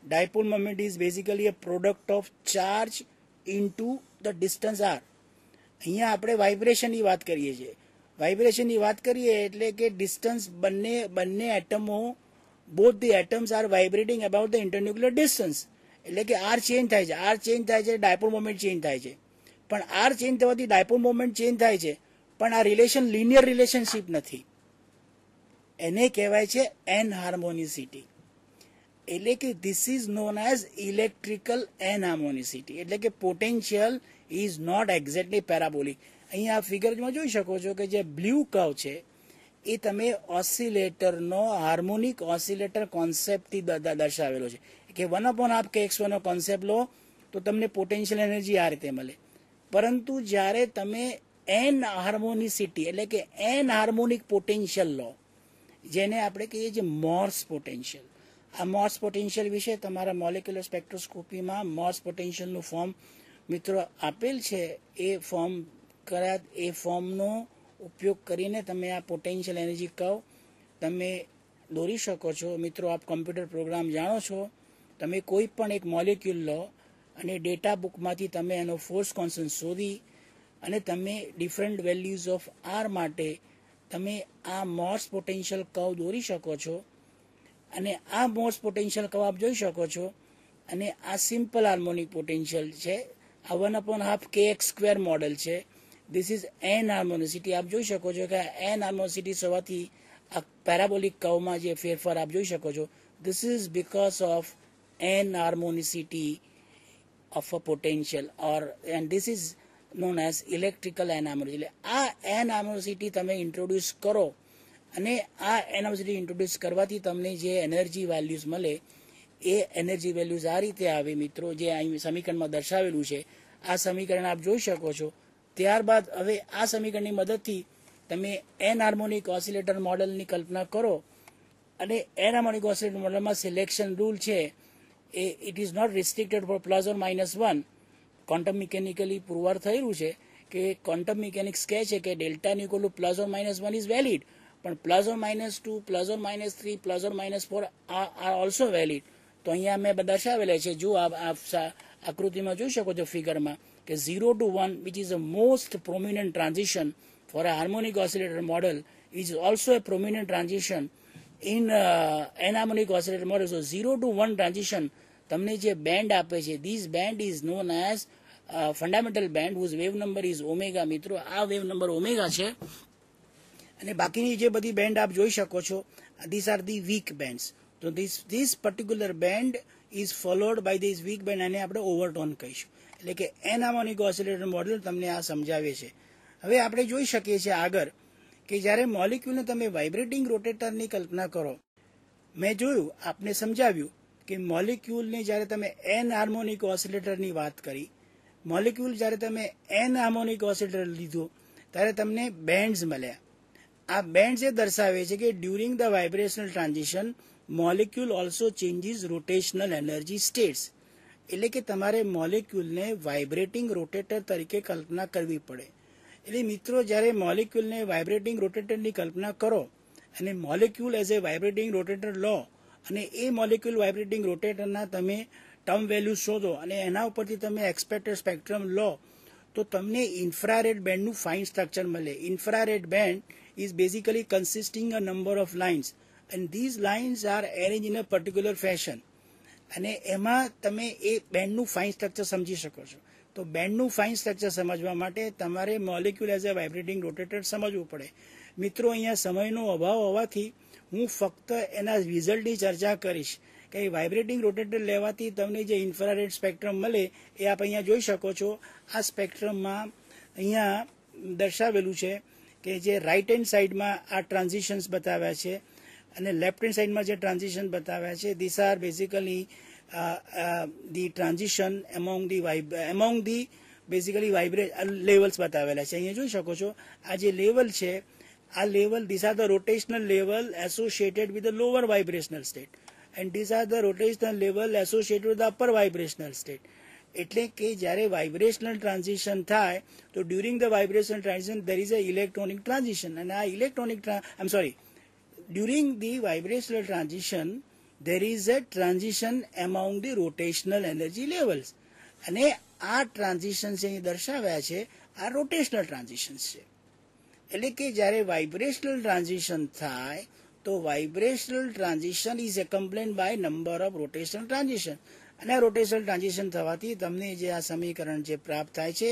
Dipole moment is basically a product of charge into the distance r. અહીંયા આપણે વાઇબ્રેશનની વાત કરીએ છીએ. વાઇબ્રેશનની વાત કરીએ એટલે કે ડિસ્ટન્સ બંને એટમો, both the atoms are vibrating about the internuclear distance. એટલે કે r ચેન્જ થાય છે, r ચેન્જ થાય છે, ડાયપોલ મોમેન્ટ ચેન્જ થાય છે. પણ r ચેન્જ થવાથી ડાયપોલ મોમેન્ટ ચેન્જ થાય છે, પણ આ રિલેશન લિનિયર રિલેશનશીપ નથી. એને કહેવાય છે એનહાર્મોનિસિટી. એટલે કે this is known as electrical anharmonicity. એટલે કે potential is not exactly parabolic. અહીંયા આ ફિગરમાં જોઈ શકો છો કે જે બ્લુ કર્વ છે એ તમે ઓસિલેટરનો હાર્મોનિક ઓસિલેટર કોન્સેપ્ટથી દર્શાવેલો છે કે 1/2kx² નો કોન્સેપ્ટ લો તો તમને પોટેન્શિયલ એનર્જી આ રીતે મળે. પરંતુ જ્યારે તમે એનહાર્મોનિસિટી એટલે કે એનહાર્મોનિક પોટેન્શિયલ લો, જેને આપણે કહીએ છીએ મોર્સ પોટેન્શિયલ. આ મોર્સ પોટેન્શિયલ વિશે તમારા મોલેક્યુલર સ્પેક્ટ્રોસ્કોપીમાં મોર્સ પોટેન્શિયલનું ફોર્મ મિત્રો આપેલ છે. એ ફોર્મનો ઉપયોગ કરીને તમે આ પોટેન્શિયલ એનર્જી કર્વ તમે દોરી શકો છો. મિત્રો આપ કમ્પ્યુટર પ્રોગ્રામ જાણો છો. તમે કોઈ પણ એક મોલેક્યુલ લો અને ડેટા બુકમાંથી તમે એનો ફોર્સ કોન્સ્ટન્ટ શોધી અને તમે ડિફરન્ટ વેલ્યુઝ ઓફ r માટે તમે આ મોર્સ પોટેન્શિયલ કર્વ દોરી શકો છો. અને આ મોર્સ પોટેન્શિયલ કર્વ આપ જોઈ શકો છો. અને આ સિમ્પલ હાર્મોનિક પોટેન્શિયલ છે. આ 1/2kx² મોડેલ છે. This is anharmonicity. આપ જોઈ શકો છો કે એનહાર્મોનિસિટી હોવાથી આ પેરાબોલિક કર્વમાં જે ફેરફાર આપ જોઈ શકો છો. This is because of anharmonicity of a potential and this is known as electrical anharmonicity. આ એનહાર્મોનિસિટી તમે ઇન્ટ્રોડ્યુસ કરો અને આ એનહાર્મોનિસિટી ઇન્ટ્રોડ્યુસ કરવાથી તમને જે એનર્જી વેલ્યુઝ મળે એ એનર્જી વેલ્યુઝ આ રીતે આવે મિત્રો, જે અહીં સમીકરણમાં દર્શાવેલું છે. આ સમીકરણ આપ જોઈ શકો છો. ત્યારબાદ હવે આ સમીકરણની મદદથી તમે એનહાર્મોનિક ઓસિલેટર મોડલની કલ્પના કરો અને એનહાર્મોનિક ઓસિલેટર મોડલમાં સિલેક્શન રૂલ છે એ it is not restricted for +or-1. Quantum mechanically પુરવાર થયેલું છે કે ક્વોન્ટમ મિકેનિક્સ કહે છે કે delta equal to +or-1 is valid, પણ +or-2, +or-3, +or-4 are also valid. તો અહીંયા મેં દર્શાવેલા છે. જો આપ આકૃતિમાં જોઈ શકો છો ફિગરમાં કે 0 to 1 which is the most prominent transition for a harmonic oscillator model is also a prominent transition in enharmonic oscillator model. So 0 to 1 transition તમને જે બેન્ડ આપે છે, this band is known as fundamental band whose wave number is omega. મિત્રો આ wave number omega છે અને બાકીની જે બધી બેન્ડ આપ જોઈ શકો છો, this are the weak bands. તો this particular band is followed by this weak band, અને આપણે ઓવરટોન કહીશું. એટલે કે એન હાર્મોનિક ઓસિલેટર મોડેલ તમને આ સમજાવે છે. હવે આપણે જોઈ શકીએ છીએ આગળ કે જ્યારે મોલિક્યુલને તમે વાઇબ્રેટિંગ રોટેટરની કલ્પના કરો, મેં જોયું, આપને સમજાવ્યું કે મોલિક્યુલને જ્યારે તમે એન હાર્મોનિક ઓસિલેટરની વાત કરી, મોલિક્યુલ જ્યારે તમે એન હાર્મોનિક ઓસિલેટર લીધો ત્યારે તમને બેન્ડ્સ મળ્યા. આ બેન્ડ્સ એ દર્શાવે છે કે during the vibrational transition molecule also changes rotational energy states. એટલે કે તમારે મોલિક્યુલને વાઇબ્રેટિંગ રોટેટર તરીકે કલ્પના કરવી પડે. એટલે મિત્રો જ્યારે મોલિક્યુલને વાઇબ્રેટિંગ રોટેટરની કલ્પના કરો અને molecule as a vibrating rotator લો અને એ મોલિક્યુલ વાઇબ્રેટિંગ રોટેટરના તમે ટર્મ વેલ્યુ શોધો અને એના ઉપરથી તમે એક્સપેક્ટેડ સ્પેક્ટ્રમ લો, તો તમને ઇન્ફ્રારેડ બેન્ડનું ફાઇન સ્ટ્રક્ચર મળે. Infrared band is basically consisting a number of lines and these lines are arranged in a particular fashion. અને એમાં તમે એ બેન્ડનું ફાઇન સ્ટ્રક્ચર સમજી શકો છો. તો બેન્ડનું ફાઇન સ્ટ્રક્ચર સમજવા માટે તમારે મોલિક્યુલ એઝ અ વાઇબ્રેટિંગ રોટેટર સમજવું પડે. મિત્રો અહીંયા સમયનો અભાવ હોવાથી હું ફક્ત એના રિઝલ્ટની ચર્ચા કરીશ કે વાઇબ્રેટિંગ રોટેટર લેવાથી તમને જે ઇન્ફ્રારેડ સ્પેક્ટ્રમ મળે એ આપ અહીંયા જોઈ શકો છો. આ સ્પેક્ટ્રમમાં અહીંયા દર્શાવેલું છે કે જે રાઇટ હેન્ડ સાઇડમાં આ ટ્રાન્ઝિશન્સ બતાવ્યા છે અને લેફ્ટ હેન્ડ સાઇડમાં જે ટ્રાન્ઝિશન બતાવ્યા છે, this are basically the transition among the basically levels બતાવેલા છે. અહીંયા જોઈ શકો છો આ જે લેવલ છે, આ level, this are the rotational level associated with the lower vibrational state and this are the rotational level associated with the upper vibrational state. એટલે કે જ્યારે વાઇબ્રેશનલ ટ્રાન્ઝિશન થાય તો during the vibrational transition there is a electronic transition, અને આ during the vibrational transition there is a transition among the rotational energy levels. અને આ ટ્રાન્ઝિશન્સ અહીં દર્શાવ્યા છે, આ રોટેશનલ ટ્રાન્ઝિશન્સ છે. એટલે કે જ્યારે વાઇબ્રેશનલ ટ્રાન્ઝિશન થાય તો vibrational transition is accompanied by number of rotational transition. અને આ રોટેશનલ ટ્રાન્ઝિશન થવાથી તમને જે આ સમીકરણ જે પ્રાપ્ત થાય છે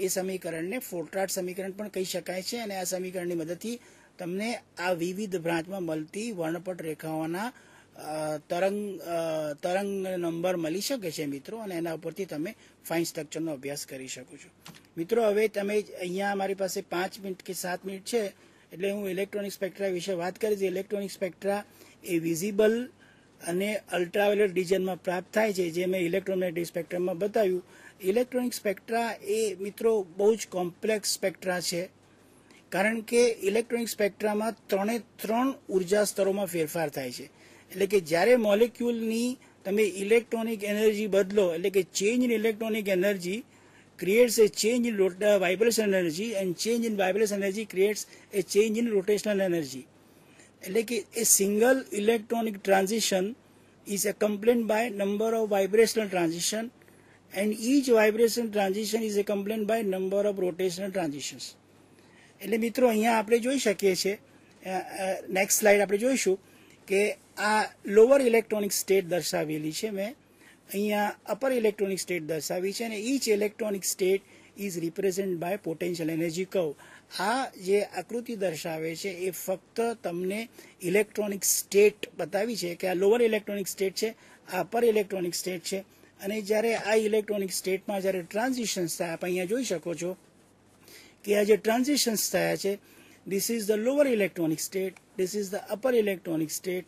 એ સમીકરણને ફોર્ટ્રાટ સમીકરણ પણ કહી શકાય છે. અને આ સમીકરણની મદદથી તમને આ વિવિધ બ્રાન્ચમાં મળતી વર્ણપટ રેખાઓના તરંગ નંબર મળી શકે છે મિત્રો, અને એના ઉપરથી તમે ફાઇન સ્ટ્રક્ચરનો અભ્યાસ કરી શકો છો. મિત્રો હવે તમે અહીંયા મારી પાસે 5 મિનિટ કે 7 મિનિટ છે એટલે હું ઇલેક્ટ્રોનિક સ્પેક્ટ્રા વિશે વાત કરીશ. ઇલેક્ટ્રોનિક સ્પેક્ટ્રા એ વિઝિબલ અને અલ્ટ્રાવાયોલેટ રિજનમાં પ્રાપ્ત થાય છે, જે મેં ઇલેક્ટ્રોમેગ્નેટિક સ્પેક્ટ્રમમાં બતાવ્યું. ઇલેક્ટ્રોનિક સ્પેક્ટ્રા એ મિત્રો બહુ જ કોમ્પ્લેક્સ સ્પેક્ટ્રા છે, કારણ કે ઇલેક્ટ્રોનિક સ્પેક્ટ્રામાં 3 ઉર્જા સ્તરોમાં ફેરફાર થાય છે. એટલે કે જ્યારે મોલિક્યુલની તમે ઇલેક્ટ્રોનિક એનર્જી બદલો, એટલે કે change in electronic energy creates a change in vibration energy and change in vibration energy creates a change in rotational energy. એટલે કે a single electronic transition is accompanied by number of vibrational transition and each vibration transition is accompanied by number of rotational transitions. એટલે મિત્રો અહીંયા આપણે જોઈ શકીએ છીએ, next slide આપણે જોઈશું કે આ લોઅર ઇલેક્ટ્રોનિક સ્ટેટ દર્શાવેલી છે, મેં અહીંયા અપર ઇલેક્ટ્રોનિક સ્ટેટ દર્શાવી છે, અને each electronic state is represent by potential energy curve. આ જે આકૃતિ દર્શાવે છે એ ફક્ત તમને ઇલેક્ટ્રોનિક સ્ટેટ બતાવી છે કે આ લોઅર ઇલેક્ટ્રોનિક સ્ટેટ છે, આ અપર ઇલેક્ટ્રોનિક સ્ટેટ છે. અને જ્યારે આ ઇલેક્ટ્રોનિક સ્ટેટમાં જ્યારે ટ્રાન્ઝિશન્સ થાય, આપ અહીંયા જોઈ શકો છો કે આ જે ટ્રાન્ઝિશન્સ થયા છે, this is the lower electronic state, this is the upper electronic state.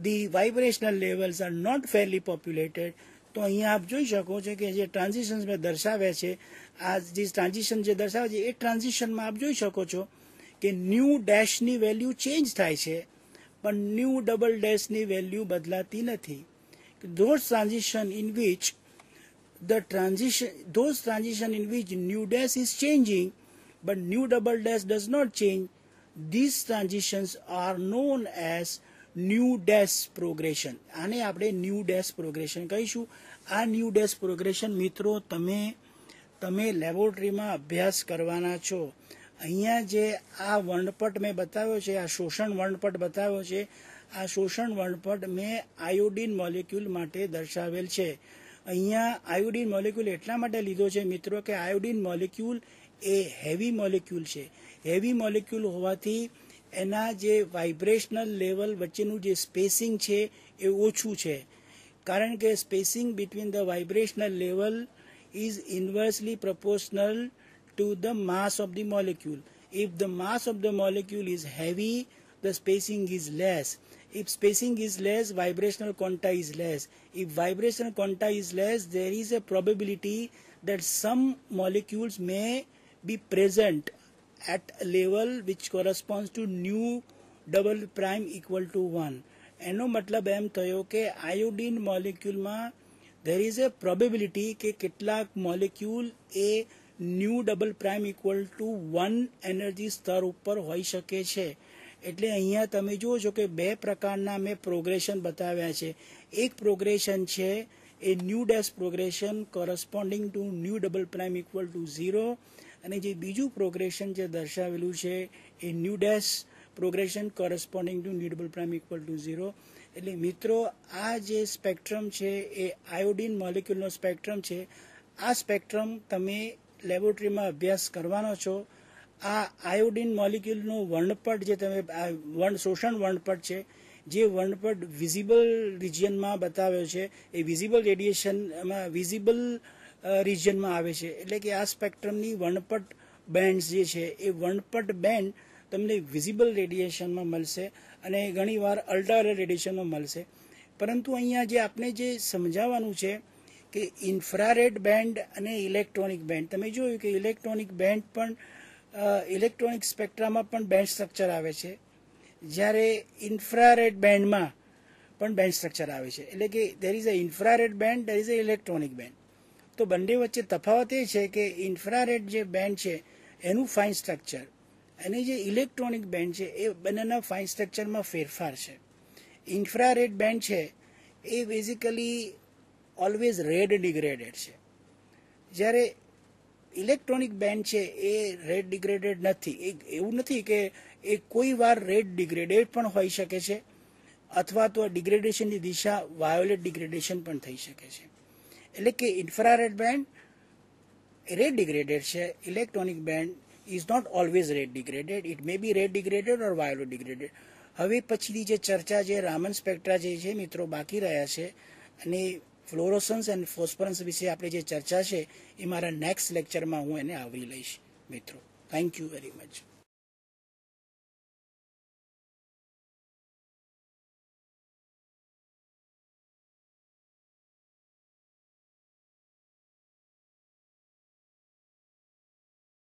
The vibrational levels are not fairly populated. તો અહીંયા આપ જોઈ શકો છો કે જે ટ્રાન્ઝિશન્સ મેં દર્શાવ્યા છે, આ જે ટ્રાન્ઝિશન જે દર્શાવે છે એ ટ્રાન્ઝિશનમાં આપ જોઈ શકો છો કે ન્યૂ ડેશની વેલ્યુ ચેન્જ થાય છે, પણ ન્યૂ ડબલ ડેશની વેલ્યુ બદલાતી નથી. those transition in which new dash is changing but new double dash does not change, these transitions are known as new dash progression. આને આપણે ન્યૂ ડેશ પ્રોગ્રેશન કહીશું. આ new dash progression મિત્રો તમે લેબોરેટરીમાં અભ્યાસ કરવાના છો. અહીંયા જે આ વર્ણપટ મેં બતાવ્યો છે, આ શોષણ વર્ણપટ બતાવ્યો છે, આ શોષણ વર્ણપટ મેં આયોડિન મોલિક્યુલ માટે દર્શાવેલ છે. અહીંયા આયોડિન મોલેક્યુલ એટલા માટે લીધો છે મિત્રો કે આયોડિન મોલેક્યુલ એ હેવી મોલેક્યુલ છે. હેવી મોલેક્યુલ હોવાથી એના જે વાઇબ્રેશનલ લેવલ વચ્ચેનું જે સ્પેસિંગ છે એ ઓછું છે, કારણ કે spacing between the vibrational level is inversely proportional to the mass of the molecule. If the mass of the molecule is heavy, the spacing is less. If spacing is less, vibrational quanta is less. If vibrational quanta is less, there is a probability that some molecules may be present at a level which corresponds to nu double prime equal to 1. એનો મતલબ એમ થયો કે iodine મોલેક્યુલમાં there is a probability કે કેટલાક molecule એ nu double prime equal to 1 energy સ્તર ઉપર હોઈ શકે છે. એટલે અહીંયા તમે જુઓ છો કે બે પ્રકારના મેં પ્રોગ્રેશન બતાવ્યા છે. એક પ્રોગ્રેશન છે એ nu dash progression corresponding to nu double prime equal to 0, અને જે બીજું પ્રોગ્રેશન જે દર્શાવેલું છે એ nu dash progression corresponding to nu double prime equal to 0. એટલે મિત્રો આ જે સ્પેક્ટ્રમ છે એ આયોડિન મોલેક્યુલનો સ્પેક્ટ્રમ છે. આ સ્પેક્ટ્રમ તમે લેબોરેટરીમાં અભ્યાસ કરવાનો છો. આ આયોડિન મોલેક્યુલનું વર્ણપટ જે તમે શોષણ વર્ણપટ છે, જે વર્ણપટ વિઝિબલ રિજિયનમાં બતાવ્યો છે એ વિઝિબલ રેડિયેશનમાં વિઝિબલ રિજિયનમાં આવે છે. એટલે કે આ સ્પેક્ટ્રમની વર્ણપટ બેન્ડ્સ જે છે એ વર્ણપટ બેન્ડ તમને વિઝિબલ રેડિયેશનમાં મળશે અને ઘણીવાર અલ્ટ્રાવાયોલેટ રેડિયેશનમાં મળશે. પરંતુ અહીંયા જે આપણે જે સમજાવવાનું છે કે ઇન્ફ્રારેડ બેન્ડ અને ઇલેક્ટ્રોનિક બેન્ડ, તમે જોયું કે ઇલેક્ટ્રોનિક બેન્ડ પણ ઇલેક્ટ્રોનિક સ્પેક્ટ્રામાં પણ બેન્ડ સ્ટ્રક્ચર આવે છે, જ્યારે ઇન્ફ્રારેડ બેન્ડમાં પણ બેન્ડ સ્ટ્રક્ચર આવે છે. એટલે કે દેર is a infrared band, there is a electronic band. તો બંને વચ્ચે તફાવત એ છે કે ઇન્ફ્રારેડ જે બેન્ડ છે એનું ફાઇન સ્ટ્રક્ચર અને જે ઇલેક્ટ્રોનિક બેન્ડ છે એ બંનેના ફાઇન સ્ટ્રક્ચરમાં ફેરફાર છે. ઇન્ફ્રારેડ બેન્ડ છે એ બેઝિકલી ઓલવેઝ રેડ ડિગ્રેડેડ છે, જ્યારે ઇલેક્ટ્રોનિક બેન્ડ છે એ રેડ ડિગ્રેડેડ નથી. એવું નથી કે એ કોઈ વાર રેડ ડિગ્રેડેડ પણ હોઈ શકે છે, અથવા તો ડિગ્રેડેશનની દિશા વાયોલેટ ડિગ્રેડેશન પણ થઈ શકે છે. એટલે કે ઇન્ફ્રારેડ બેન્ડ રેડ ડિગ્રેડેડ છે, electronic band is not always red degraded. It may be red degraded or violet degraded. હવે પછીની જે ચર્ચા જે રામન સ્પેક્ટ્રા જે છે મિત્રો બાકી રહ્યા છે, અને ફ્લોરોસન્સ એન્ડ ફોસ્ફરન્સ વિશે આપણે જે ચર્ચા છે એ મારા નેક્સ્ટ લેક્ચરમાં હું એને આવરી લઈશ મિત્રો. Thank you very much.